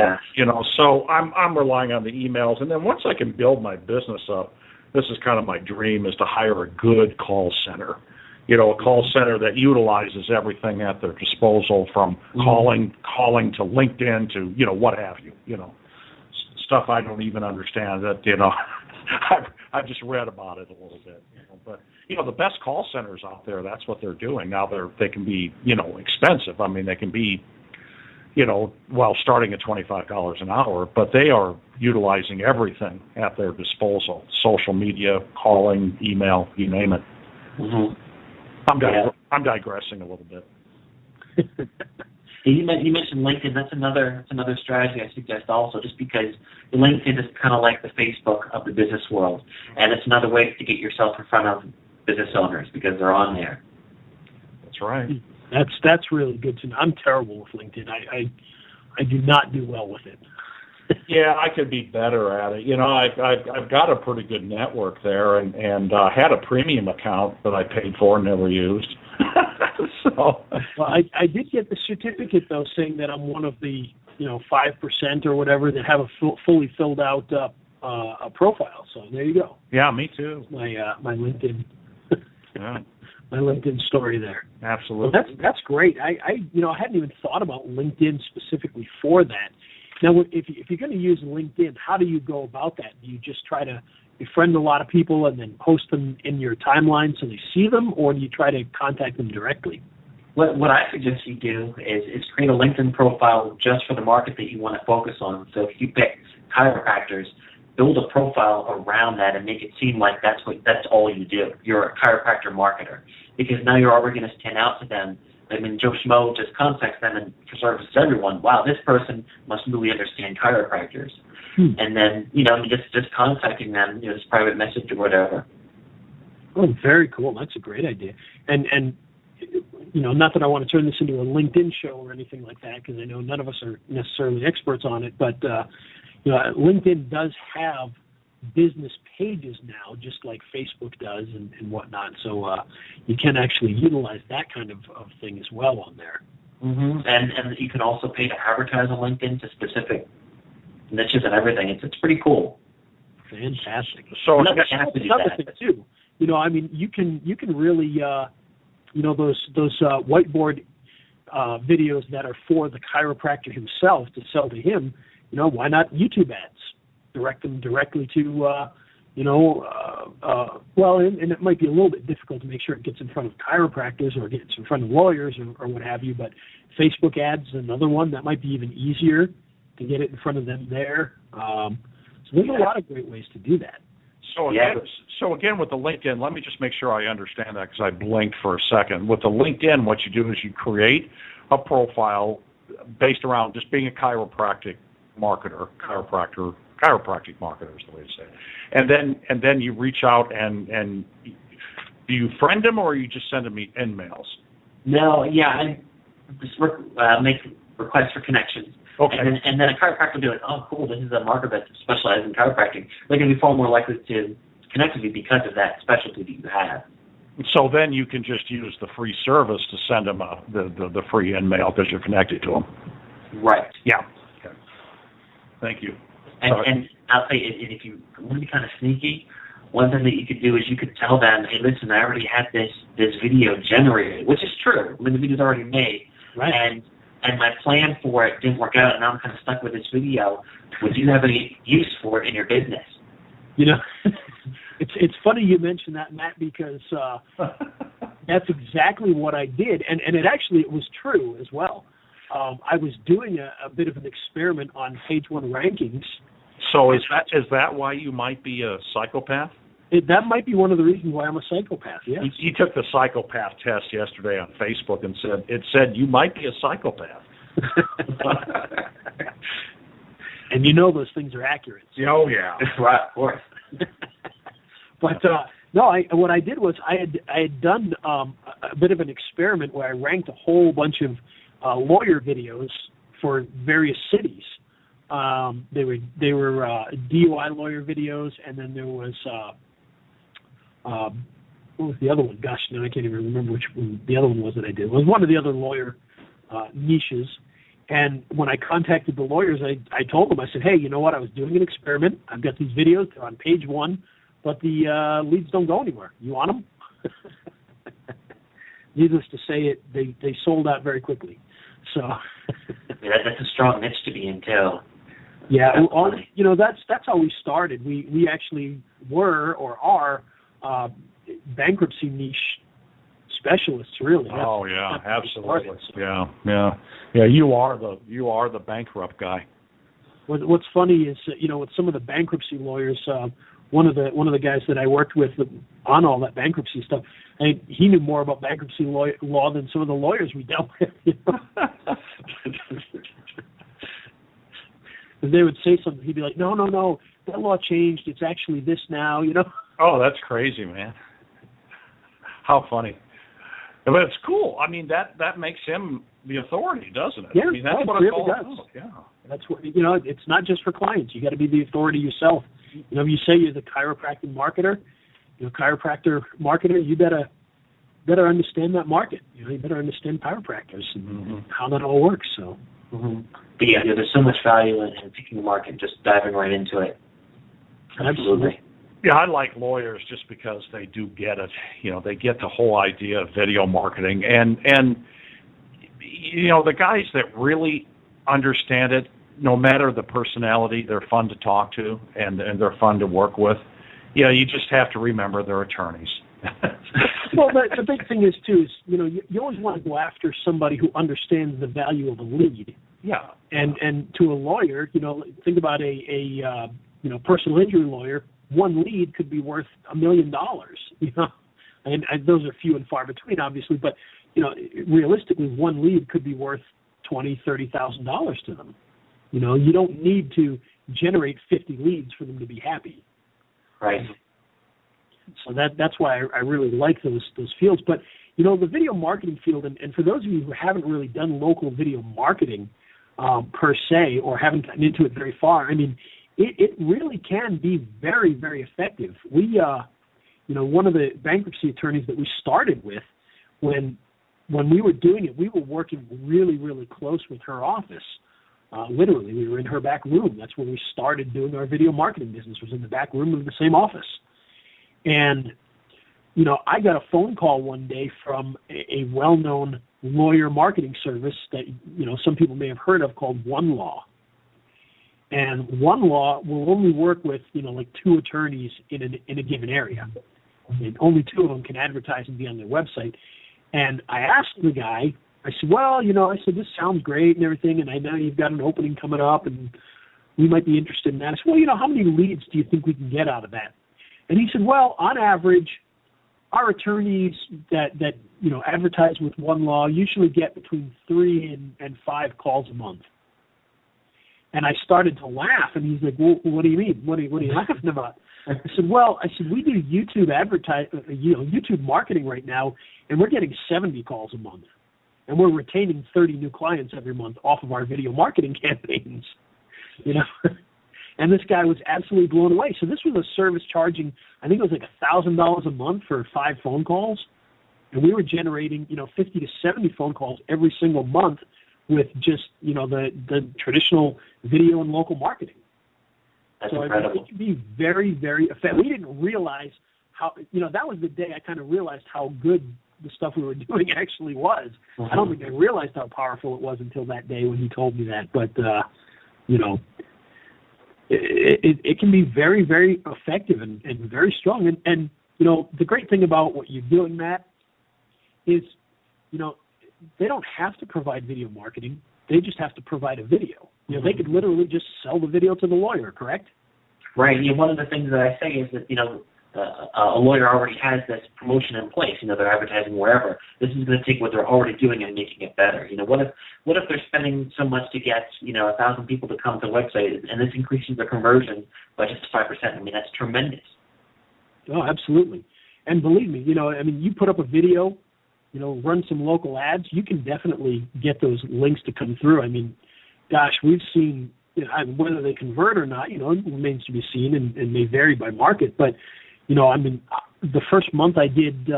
so I'm relying on the emails. And then once I can build my business up, this is kind of my dream, is to hire a good call center. A call center that utilizes everything at their disposal, from calling to LinkedIn to, what have you, stuff I don't even understand that, I've just read about it a little bit, but the best call centers out there, that's what they're doing. Now they can be, expensive. I mean, they can be, starting at $25 an hour, but they are utilizing everything at their disposal: social media, calling, email, you name it. Mm-hmm. I'm digressing a little bit. You mentioned LinkedIn. That's another strategy I suggest also, just because LinkedIn is kind of like the Facebook of the business world, and it's another way to get yourself in front of business owners because they're on there. That's right. That's really good to know. I'm terrible with LinkedIn. I do not do well with it. Yeah, I could be better at it. I've got a pretty good network there, and had a premium account that I paid for and never used. So, well, I did get the certificate though, saying that I'm one of the 5% or whatever that have a fully filled out a profile. So there you go. Yeah, me too. My LinkedIn. Yeah. My LinkedIn story there. Absolutely. Well, that's great. I hadn't even thought about LinkedIn specifically for that. Now, if you're going to use LinkedIn, how do you go about that? Do you just try to befriend a lot of people and then post them in your timeline so they see them, or do you try to contact them directly? What I suggest you do is create a LinkedIn profile just for the market that you want to focus on. So if you pick chiropractors, build a profile around that and make it seem like that's all you do. You're a chiropractor marketer, because now you're already going to stand out to them. I mean, Joe Schmo just contacts them and services everyone. Wow, this person must really understand chiropractors. And then, just contacting them, just private message or whatever. Oh, very cool. That's a great idea. And not that I want to turn this into a LinkedIn show or anything like that, because I know none of us are necessarily experts on it, but LinkedIn does have business pages now, just like Facebook does and whatnot. So you can actually utilize that kind of thing as well on there. Mm-hmm. And you can also pay to advertise on LinkedIn to specific niches and everything. It's pretty cool. Fantastic. So another thing too. You can really those whiteboard videos that are for the chiropractor himself to sell to him. Why not YouTube ads? Direct them directly to, and it might be a little bit difficult to make sure it gets in front of chiropractors or gets in front of lawyers or what have you, but Facebook ads is another one that might be even easier to get it in front of them there. So there's a lot of great ways to do that. So again, with the LinkedIn, let me just make sure I understand that, because I blinked for a second. With the LinkedIn, what you do is you create a profile based around just being a chiropractic marketer, chiropractic marketer is the way to say it. And then you reach out and do you friend them, or you just send them emails? No, I just make requests for connections. Okay. And then a chiropractor will be like, oh, cool, this is a marketer that specializes in chiropractic. They're going to be far more likely to connect with you because of that specialty that you have. So then you can just use the free service to send them the free email because you're connected to them. Right. Yeah. Okay. Thank you. And I'll tell you, if you want to be kind of sneaky, one thing that you could do is you could tell them, hey, listen, I already had this video generated, which is true. I mean, the video's already made. Right. And my plan for it didn't work out, and now I'm kind of stuck with this video. Would you have any use for it in your business? It's funny you mentioned that, Matt, because that's exactly what I did, and it was true as well. I was doing a bit of an experiment on page 1 rankings. So is that why you might be a psychopath? That might be one of the reasons why I'm a psychopath, yes. He took the psychopath test yesterday on Facebook and said you might be a psychopath. And those things are accurate. So. Oh, yeah. Right, of course. But, what I did was I had done a bit of an experiment where I ranked a whole bunch of lawyer videos for various cities. They were DUI lawyer videos, and then there was what was the other one? Gosh, no, I can't even remember which one the other one was that I did. It was one of the other lawyer niches. And when I contacted the lawyers, I told them, I said, hey, you know what? I was doing an experiment. I've got these videos. They're on page 1, but the leads don't go anywhere. You want them? Needless to say, they sold out very quickly. So that's a strong niche to be in, too. Yeah, that's how we started. We actually were or are bankruptcy niche specialists, really. That's absolutely. Started, so. Yeah. You are the bankrupt guy. What's funny is, with some of the bankruptcy lawyers, one of the guys that I worked with on all that bankruptcy stuff, he knew more about bankruptcy law than some of the lawyers we dealt with. And they would say something, he'd be like, no, that law changed. It's actually this now, Oh, that's crazy, man. How funny. But it's cool. I mean, that makes him the authority, doesn't it? Yeah, I mean, that's what it it's all does. about. Yeah. That's what, it's not just for clients. You got to be the authority yourself. If you say you're the chiropractic marketer, chiropractor marketer, you better understand that market. You better understand chiropractors and how that all works. So. Mm-hmm. But yeah, there's so much value in picking the market, just diving right into it. Absolutely. Yeah, I like lawyers just because they do get it. They get the whole idea of video marketing, and the guys that really understand it, no matter the personality, they're fun to talk to and they're fun to work with. You just have to remember they're attorneys. Well, the big thing is too you always want to go after somebody who understands the value of a lead. Yeah. And to a lawyer, think about a personal injury lawyer. One lead could be worth $1 million. And those are few and far between, obviously. But realistically, one lead could be worth $20,000-$30,000 to them. You don't need to generate 50 leads for them to be happy. Right. So that's why I really like those fields. But, the video marketing field, and for those of you who haven't really done local video marketing per se or haven't gotten into it very far, I mean, it really can be very, very effective. We, one of the bankruptcy attorneys that we started with, when we were doing it, we were working really, really close with her office. Literally, we were in her back room. That's where we started doing our video marketing business, was in the back room of the same office. And, I got a phone call one day from a well-known lawyer marketing service that, some people may have heard of called OneLaw. And OneLaw will only work with, like 2 attorneys in a given area. And only 2 of them can advertise and be on their website. And I asked the guy, I said, well, this sounds great and everything, and I know you've got an opening coming up, and we might be interested in that. I said, well, how many leads do you think we can get out of that? And he said, well, on average, our attorneys that advertise with OneLaw usually get between 3 and 5 calls a month. And I started to laugh, and he's like, well, what do you mean? What are you laughing about? I said, we do YouTube YouTube marketing right now, and we're getting 70 calls a month. And we're retaining 30 new clients every month off of our video marketing campaigns. And this guy was absolutely blown away. So this was a service charging, I think it was like $1,000 a month for 5 phone calls. And we were generating, 50 to 70 phone calls every single month with just, the traditional video and local marketing. That's so incredible. It can be very, very effective. We didn't realize how, that was the day I kind of realized how good the stuff we were doing actually was. I don't think I realized how powerful it was until that day when he told me that. But, it can be very, very effective and very strong. And, the great thing about what you're doing, Matt, is, they don't have to provide video marketing. They just have to provide a video. They could literally just sell the video to the lawyer, correct? Right. One of the things that I say is that, a lawyer already has this promotion in place. They're advertising wherever. This is going to take what they're already doing and making it better. What if they're spending so much to get 1,000 people to come to the website, and this increases the conversion by just 5%? I mean, that's tremendous. Oh, absolutely. And believe me, you put up a video, run some local ads, you can definitely get those links to come through. I mean, gosh, we've seen whether they convert or not. It remains to be seen and may vary by market, but. the first month I did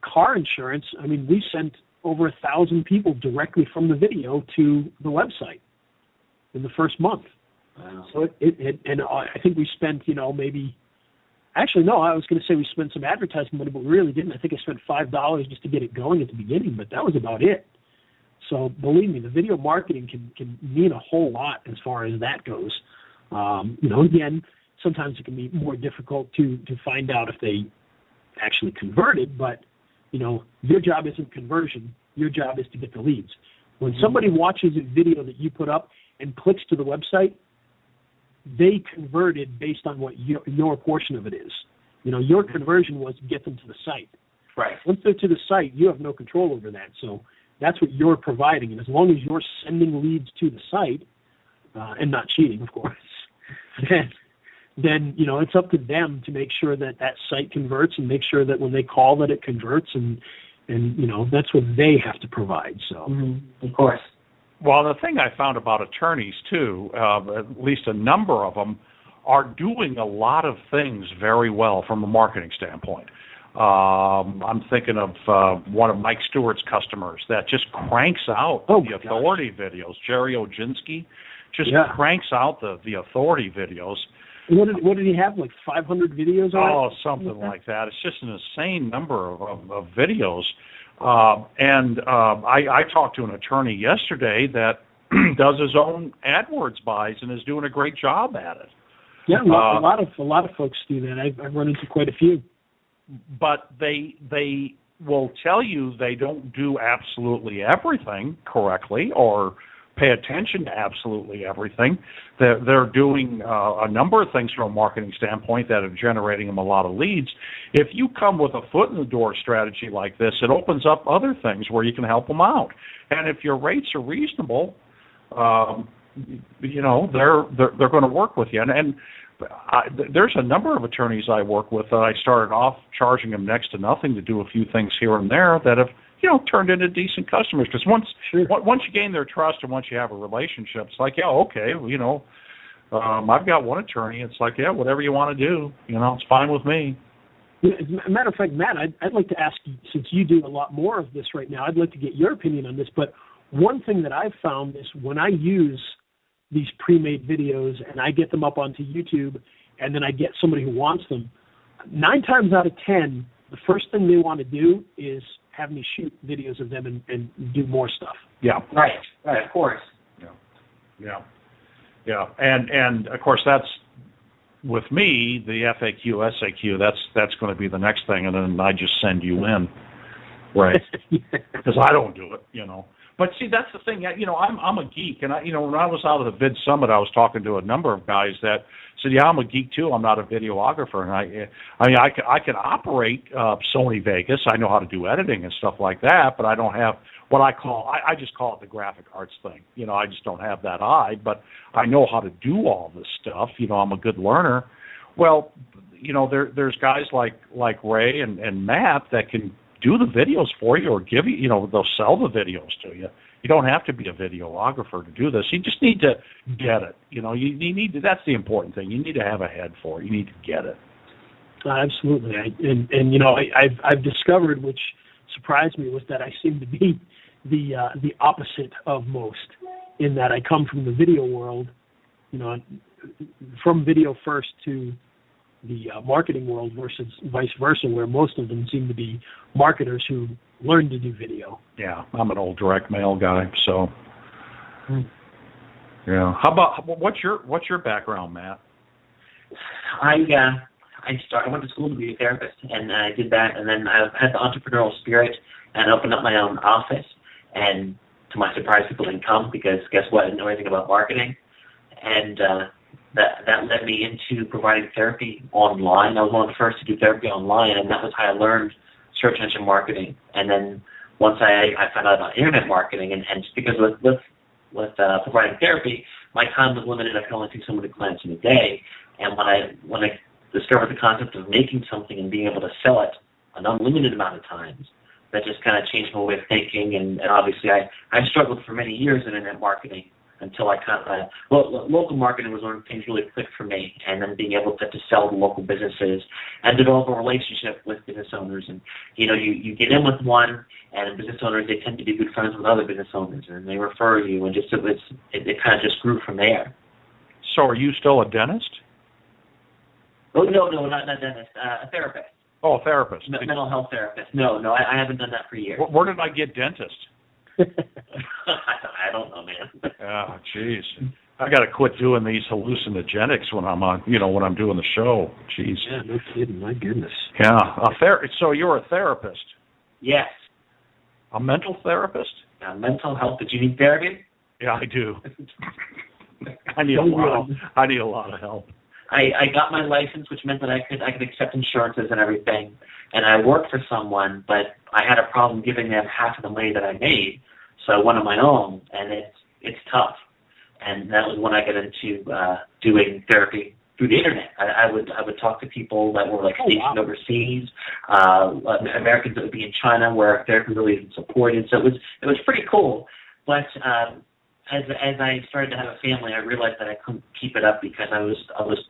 car insurance. I mean, we sent over 1,000 people directly from the video to the website in the first month. Wow. So and I think we spent, maybe. Actually, no, I was going to say we spent some advertising money, but we really didn't. I think I spent $5 just to get it going at the beginning, but that was about it. So believe me, the video marketing can mean a whole lot as far as that goes. Again, sometimes it can be more difficult to find out if they actually converted, but, your job isn't conversion. Your job is to get the leads. When somebody watches a video that you put up and clicks to the website, they converted based on what your portion of it is. Your conversion was to get them to the site. Right. Once they're to the site, you have no control over that. So that's what you're providing. And as long as you're sending leads to the site, and not cheating, of course, then it's up to them to make sure that site converts and make sure that when they call that it converts, and that's what they have to provide. So Of course. Well, the thing I found about attorneys, too, at least a number of them, are doing a lot of things very well from a marketing standpoint. I'm thinking of one of Mike Stewart's customers that just cranks out the authority videos. Jerry Oginski just cranks out the authority videos. What did he have, like 500 videos on it? Oh, something like that. It's just an insane number of videos. I talked to an attorney yesterday that does his own AdWords buys and is doing a great job at it. Yeah, a lot of folks do that. I've run into quite a few. But they will tell you they don't do absolutely everything correctly or pay attention to absolutely everything. They're doing a number of things from a marketing standpoint that are generating them a lot of leads. If you come with a foot in the door strategy like this, it opens up other things where you can help them out. And if your rates are reasonable, they're going to work with you. And there's a number of attorneys I work with that I started off charging them next to nothing to do a few things here and there that have turned into decent customers. Because once you gain their trust and once you have a relationship, it's like, I've got one attorney. It's like, whatever you want to do, it's fine with me. As a matter of fact, Matt, I'd like to ask you, since you do a lot more of this right now, I'd like to get your opinion on this. But one thing that I've found is when I use these pre-made videos and I get them up onto YouTube and then I get somebody who wants them, 9 times out of 10, the first thing they want to do is have me shoot videos of them and do more stuff. Yeah. Right, of course. Yeah. And of course that's, with me, the FAQ, SAQ, that's going to be the next thing, and then I just send you in, right? Because I don't do it, But see, that's the thing. I'm a geek, and when I was out of the Vid Summit, I was talking to a number of guys that said, I'm a geek too. I'm not a videographer, and I can operate Sony Vegas. I know how to do editing and stuff like that, but I don't have what I just call it the graphic arts thing. I just don't have that eye, but I know how to do all this stuff. I'm a good learner. Well, there's guys like Ray and Matt that can do the videos for you or give you, they'll sell the videos to you. You don't have to be a videographer to do this. You just need to get it. You need to, that's the important thing. You need to have a head for it. You need to get it. Absolutely. I've discovered, which surprised me, was that I seem to be the opposite of most, in that I come from the video world, from video first to the marketing world versus vice versa, where most of them seem to be marketers who learn to do video. Yeah, I'm an old direct mail guy, so yeah. How about what's your background, Matt? I went to school to be a therapist, and I did that, and then I had the entrepreneurial spirit and opened up my own office. And to my surprise, people didn't come because guess what? I didn't know anything about marketing, and that led me into providing therapy online. I was one of the first to do therapy online, and that was how I learned search engine marketing. And then once I found out about internet marketing, and just because with providing therapy, my time was limited. I could only see so many clients in a day. And when I discovered the concept of making something and being able to sell it an unlimited amount of times, that just kind of changed my way of thinking. And obviously, I struggled for many years in internet marketing until I local marketing was one of the things really clicked for me, and then being able to sell to local businesses and develop a relationship with business owners. And, you get in with one, and business owners, they tend to be good friends with other business owners, and they refer you, and it kind of just grew from there. So are you still a dentist? Oh, no, not a dentist, a therapist. Oh, a therapist. Mental health therapist. No, I haven't done that for years. Where did I get dentist? I don't know, man. Oh, jeez. I got to quit doing these hallucinogenics when I'm on, when I'm doing the show. Jeez. Yeah, no kidding. My goodness. Yeah. So you're a therapist? Yes. A mental therapist? Mental health. Did you need therapy? Yeah, I do. I need a lot of help. I got my license, which meant that I could accept insurances and everything, and I worked for someone, but I had a problem giving them half of the money that I made, so I went on my own, and it's tough. And that was when I got into doing therapy through the internet. I would talk to people that were stationed overseas, Americans that would be in China where therapy really isn't supported. So it was pretty cool, but as I started to have a family, I realized that I couldn't keep it up because I was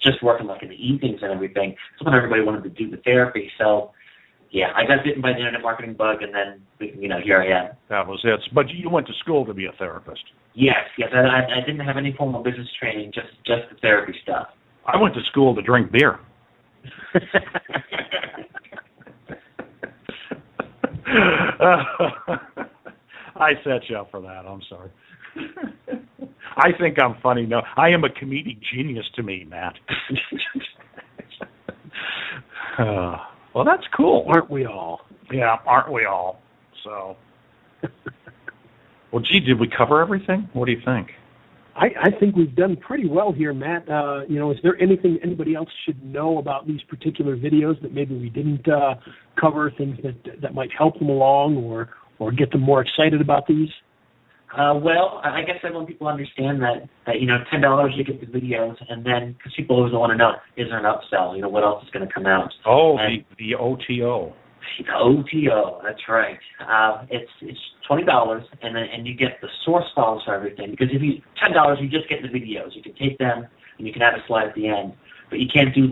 just working in the evenings and everything. So when everybody wanted to do the therapy, so yeah, I got bitten by the internet marketing bug, and then here I am. That was it. But you went to school to be a therapist. Yes. I didn't have any formal business training, just the therapy stuff. I went to school to drink beer. I set you up for that. I'm sorry. I think I'm funny. No, I am a comedic genius to me, Matt. Well, that's cool. Aren't we all? Yeah, aren't we all? So, well, gee, did we cover everything? What do you think? I think we've done pretty well here, Matt. Is there anything anybody else should know about these particular videos that maybe we didn't cover, things that might help them along or get them more excited about these? Well, I guess I want people to understand that $10 you get the videos, and then because people always want to know, is there an upsell? What else is going to come out? Oh, the OTO. The OTO, that's right. It's $20, and you get the source files for everything. Because if you $10, you just get the videos. You can take them and you can add a slide at the end, but you can't do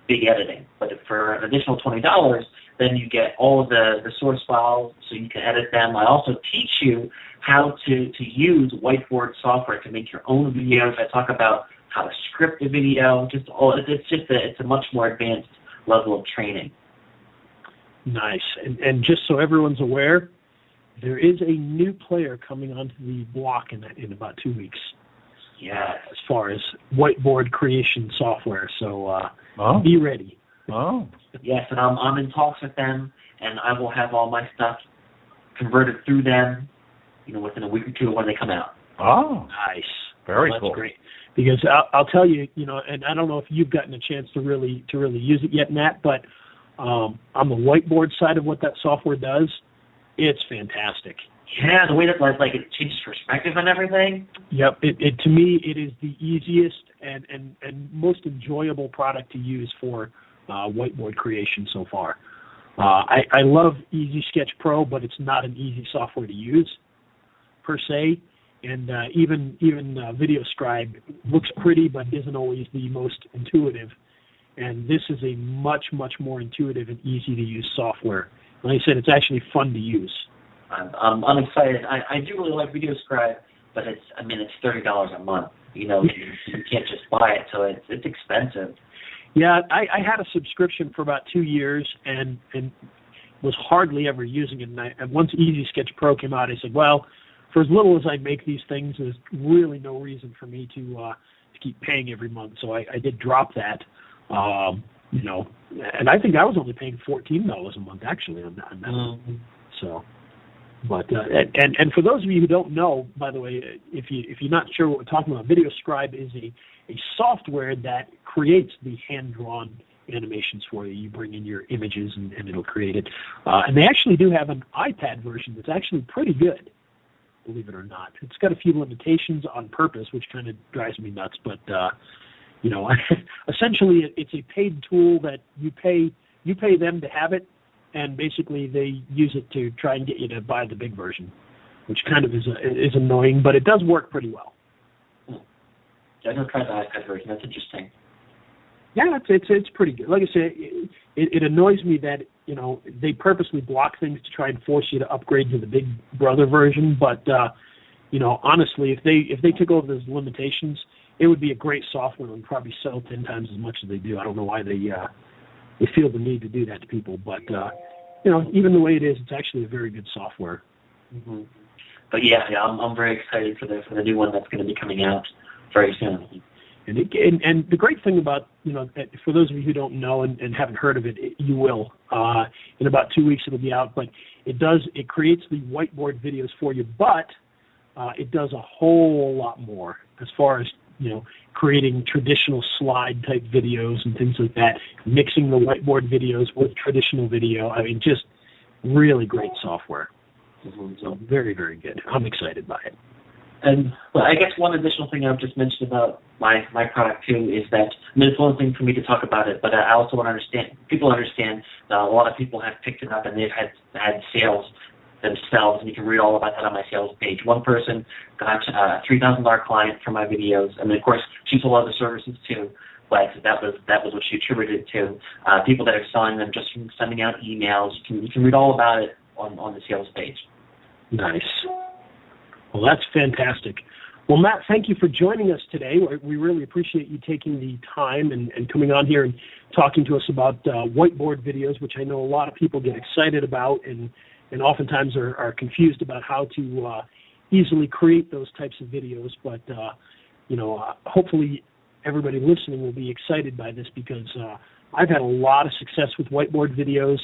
big editing. But for an additional $20, then you get all of the source files, so you can edit them. I also teach you how to use whiteboard software to make your own videos. I talk about how to script a video. It's a much more advanced level of training. Nice. And just so everyone's aware, there is a new player coming onto the block in about 2 weeks. Yeah. As far as whiteboard creation software, so be ready. Oh. Yes, and I'm in talks with them, and I will have all my stuff converted through them, within a week or two when they come out. Oh. Nice. Very cool. That's great. Because I'll tell you, and I don't know if you've gotten a chance to really use it yet, Matt, but on the whiteboard side of what that software does, it's fantastic. Yeah, the way that it changes perspective and everything. Yep. It to me, it is the easiest and most enjoyable product to use for whiteboard creation so far. I love Easy Sketch Pro, but it's not an easy software to use per se. And even VideoScribe looks pretty, but isn't always the most intuitive. And this is a much, much more intuitive and easy to use software. Like I said, it's actually fun to use. I'm excited. I do really like VideoScribe, but it's $30 a month. You can't just buy it, so it's expensive. Yeah, I had a subscription for about 2 years and was hardly ever using it. And once Easy Sketch Pro came out, I said, well, for as little as I make these things, there's really no reason for me to keep paying every month. So I did drop that. And I think I was only paying $14 a month actually on that. Mm-hmm. So, but and for those of you who don't know, by the way, if you're not sure what we're talking about, VideoScribe is a software that creates the hand-drawn animations for you. You bring in your images and it'll create it. And they actually do have an iPad version that's actually pretty good, believe it or not. It's got a few limitations on purpose, which kind of drives me nuts, but essentially it's a paid tool that you pay them to have it, and basically they use it to try and get you to buy the big version, which kind of is annoying, but it does work pretty well. I've never tried the iPad version. That's interesting. Yeah, it's pretty good. Like I said, it annoys me that they purposely block things to try and force you to upgrade to the Big Brother version. But honestly, if they took over those limitations, it would be a great software and probably sell 10 times as much as they do. I don't know why they feel the need to do that to people, but even the way it is, it's actually a very good software. Mm-hmm. But yeah, I'm very excited for the new one that's going to be coming out very soon. And the great thing about, for those of you who don't know and haven't heard of it, you will. In about 2 weeks it'll be out, but it creates the whiteboard videos for you, but it does a whole lot more as far as, creating traditional slide type videos and things like that, mixing the whiteboard videos with traditional video. I mean, just really great software. Mm-hmm. So very, very good. I'm excited by it. And well, I guess one additional thing I've just mentioned about my product too is that it's one thing for me to talk about it, but I also want to understand. People understand that a lot of people have picked it up and they've had sales themselves, and you can read all about that on my sales page. One person got a $3,000 client for my videos, and then of course she sold other services too. But that was what she attributed it to. People that are selling them just from sending out emails. You can read all about it on the sales page. Nice. Well, that's fantastic. Well, Matt, thank you for joining us today. We really appreciate you taking the time and coming on here and talking to us about whiteboard videos, which I know a lot of people get excited about and oftentimes are confused about how to easily create those types of videos. But, hopefully everybody listening will be excited by this because I've had a lot of success with whiteboard videos.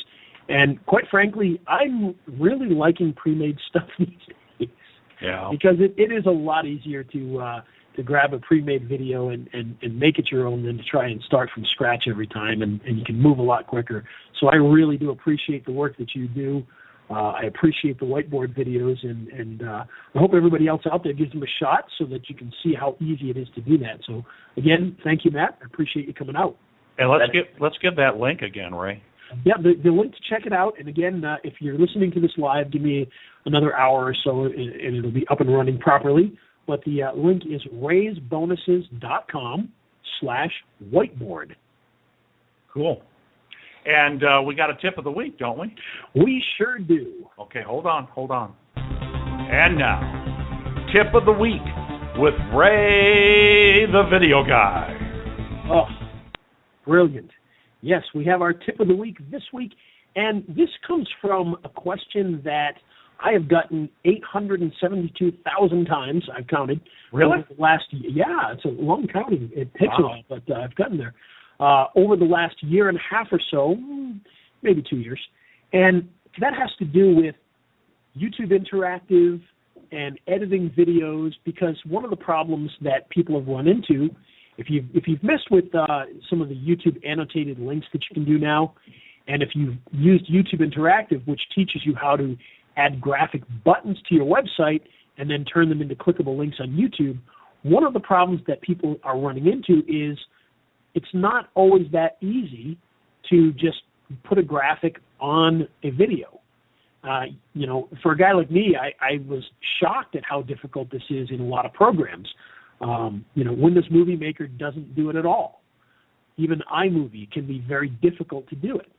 And quite frankly, I'm really liking pre-made stuff these days. Yeah. Because it is a lot easier to grab a pre-made video and make it your own than to try and start from scratch every time, and you can move a lot quicker. So I really do appreciate the work that you do. I appreciate the whiteboard videos, and I hope everybody else out there gives them a shot so that you can see how easy it is to do that. So again, thank you, Matt. I appreciate you coming out. And let's give that link again, Ray. Yeah, the link to check it out. And again, if you're listening to this live, give me another hour or so, and it'll be up and running properly. But the link is raisebonuses.com/whiteboard. Cool. And we got a tip of the week, don't we? We sure do. Okay, hold on. And now, tip of the week with Ray the Video Guy. Oh, brilliant. Yes, we have our tip of the week this week, and this comes from a question that I have gotten 872,000 times. I've counted. Really? Over the last year. Yeah, it's a long counting. It takes a while, but I've gotten there. Over the last year and a half or so, maybe 2 years, and that has to do with YouTube Interactive and editing videos, because one of the problems that people have run into, if you've messed with some of the YouTube annotated links that you can do now, and if you've used YouTube Interactive, which teaches you how to add graphic buttons to your website and then turn them into clickable links on YouTube, one of the problems that people are running into is it's not always that easy to just put a graphic on a video. For a guy like me, I was shocked at how difficult this is in a lot of programs. Windows Movie Maker doesn't do it at all. Even iMovie can be very difficult to do it.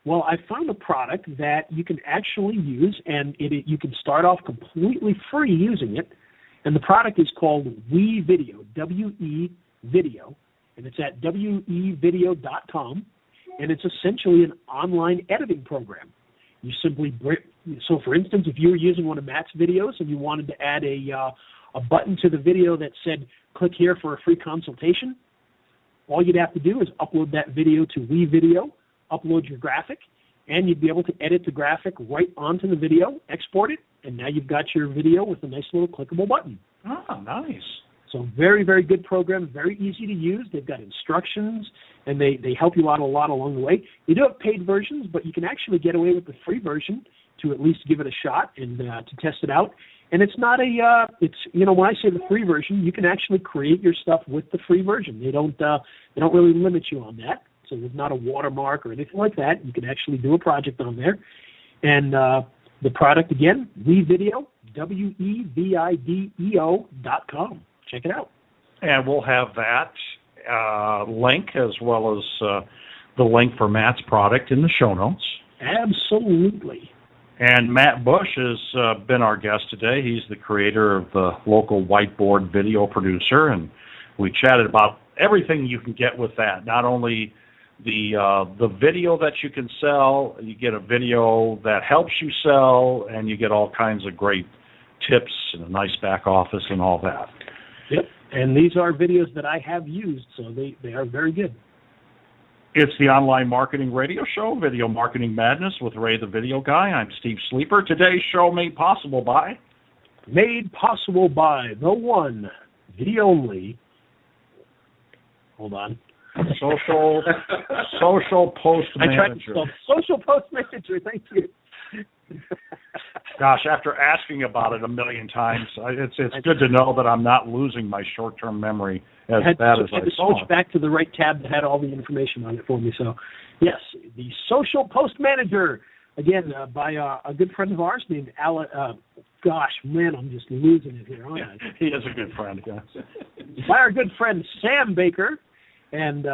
Well, I found a product that you can actually use, and you can start off completely free using it. And the product is called WeVideo, W-E Video, and it's at wevideo.com. And it's essentially an online editing program. You simply so for instance, if you were using one of Matt's videos and you wanted to add a button to the video that said, click here for a free consultation, all you'd have to do is upload that video to WeVideo, upload your graphic, and you'd be able to edit the graphic right onto the video, export it, and now you've got your video with a nice little clickable button. Oh, nice. So very, very good program, very easy to use. They've got instructions, and they help you out a lot along the way. They do have paid versions, but you can actually get away with the free version to at least give it a shot and to test it out. And it's not when I say the free version, you can actually create your stuff with the free version. They don't really limit you on that. So there's not a watermark or anything like that. You can actually do a project on there. And the product, again, WeVideo, WeVideo.com. Check it out. And we'll have that link as well as the link for Matt's product in the show notes. Absolutely. And Matt Bush has been our guest today. He's the creator of the Local Whiteboard Video Producer, and we chatted about everything you can get with that. Not only the video that you can sell, you get a video that helps you sell, and you get all kinds of great tips and a nice back office and all that. Yep, and these are videos that I have used, so they are very good. It's the online marketing radio show, Video Marketing Madness with Ray the Video Guy. I'm Steve Sleeper. Today's show made possible by the one, the only, hold on. Social Post Manager. I tried to spell Social Post Manager, thank you. Gosh, after asking about it a million times, it's good to know that I'm not losing my short-term memory as bad as I saw. Switch back to the right tab that had all the information on it for me. So, yes, the Social Post Manager, again, by a good friend of ours named Alan. Gosh, man, I'm just losing it here, aren't I? He is a good friend, yes. By our good friend Sam Baker. And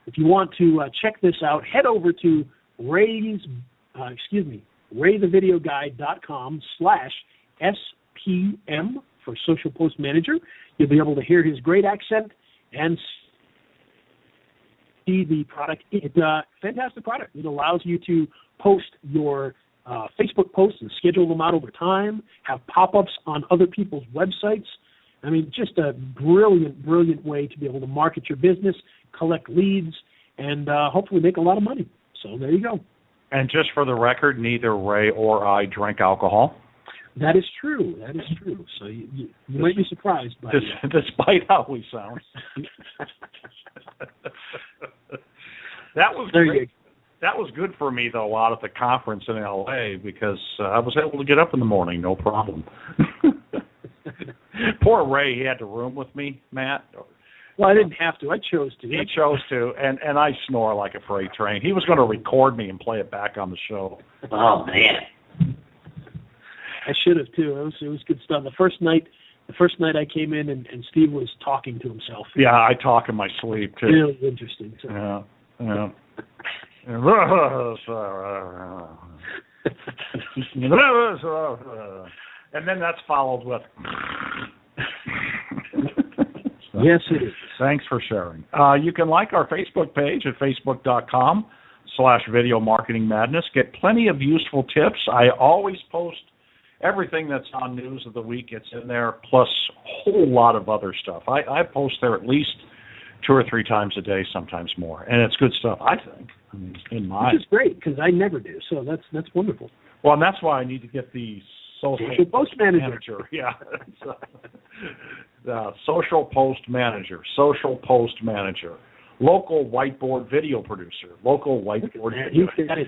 if you want to check this out, head over to raythevideoguy.com/SPM for Social Post Manager. You'll be able to hear his great accent and see the product. It's a fantastic product. It allows you to post your Facebook posts and schedule them out over time, have pop-ups on other people's websites. I mean, just a brilliant, brilliant way to be able to market your business, collect leads, and hopefully make a lot of money. So there you go. And just for the record, neither Ray or I drink alcohol. That is true. That is true. So you might be surprised by despite how we sound. That was great. That was good for me, though, out at the conference in L.A. because I was able to get up in the morning, no problem. Poor Ray, he had to room with me, Matt. Well, I didn't have to. I chose to. He chose to, and I snore like a freight train. He was going to record me and play it back on the show. Oh, man. I should have, too. It was good stuff. The first night I came in, and Steve was talking to himself. Yeah, I talk in my sleep, too. Really interesting. So. Yeah. And then that's followed with... Yes, it is. Thanks for sharing. You can like our Facebook page at facebook.com/Video Marketing Madness. Get plenty of useful tips. I always post everything that's on News of the Week. It's in there, plus a whole lot of other stuff. I post there at least 2 or 3 times a day, sometimes more. And it's good stuff, I think. I mean, which is great, because I never do. So that's wonderful. Well, and that's why I need to get the Social Post Manager. Yeah. Social Post Manager. Social Post Manager. Local Whiteboard Video Producer. Local Whiteboard Video.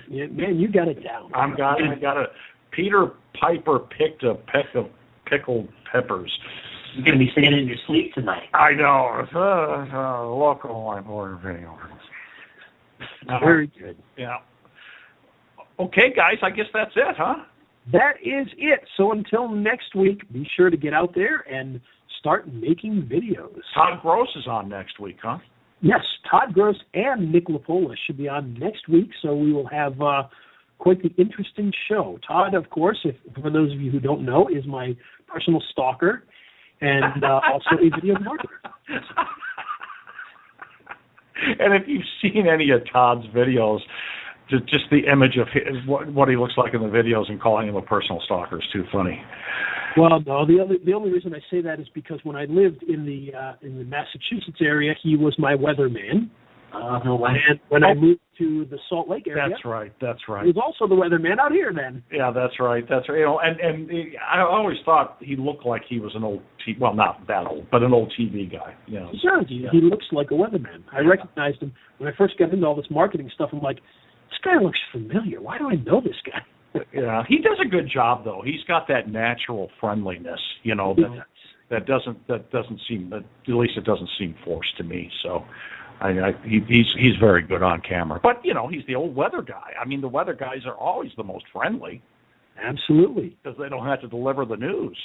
You got it down. I got it. Peter Piper picked a peck of pickled peppers. You're going to be saying it in your sleep tonight. I know. Local Whiteboard Video Producer. Very good. Yeah. Okay, guys, I guess that's it, huh? That is it. So until next week, be sure to get out there and start making videos. Todd Gross is on next week, huh? Yes, Todd Gross and Nick Lapola should be on next week, so we will have quite the interesting show. Todd, of course, for those of you who don't know, is my personal stalker and also a video marketer. And if you've seen any of Todd's videos, just the image of what he looks like in the videos and calling him a personal stalker is too funny. Well, no, the only reason I say that is because when I lived in the Massachusetts area, he was my weatherman. And when I moved to the Salt Lake area, that's right. He was also the weatherman out here then. Yeah, that's right. You know, and I always thought he looked like he was an old not that old, but an old TV guy. You know. Sure, he looks like a weatherman. I recognized him when I first got into all this marketing stuff. I'm like, this guy looks familiar. Why do I know this guy? Yeah, he does a good job though. He's got that natural friendliness, you know, that doesn't seem, at least it doesn't seem forced to me. So, he's very good on camera. But you know, he's the old weather guy. I mean, the weather guys are always the most friendly. Absolutely, because they don't have to deliver the news.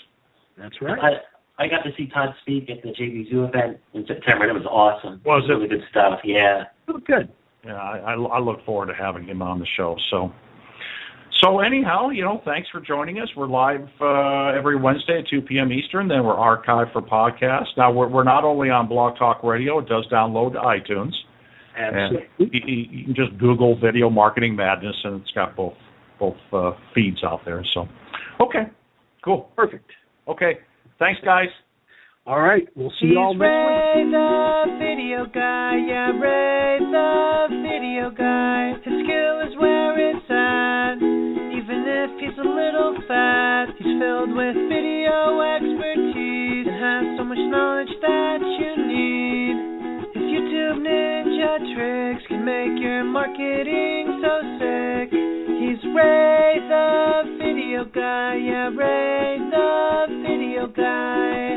That's right. I got to see Todd speak at the JV Zoo event in September, and it was awesome. Was it? Really good stuff, yeah. Oh, good. Yeah, I look forward to having him on the show. So anyhow, thanks for joining us. We're live every Wednesday at 2 p.m. Eastern. Then we're archived for podcasts. Now, we're not only on Blog Talk Radio. It does download to iTunes. Absolutely. And you can just Google Video Marketing Madness, and it's got both feeds out there. So, okay, cool. Perfect. Okay, thanks, guys. All right, we'll see you all next Ray week. the video guy, yeah, Ray the video guy. His skill is where it's at. Even if he's a little fat, he's filled with video expertise and has so much knowledge that you need. His YouTube ninja tricks can make your marketing so sick. He's Ray the video guy, yeah, Ray the video guy.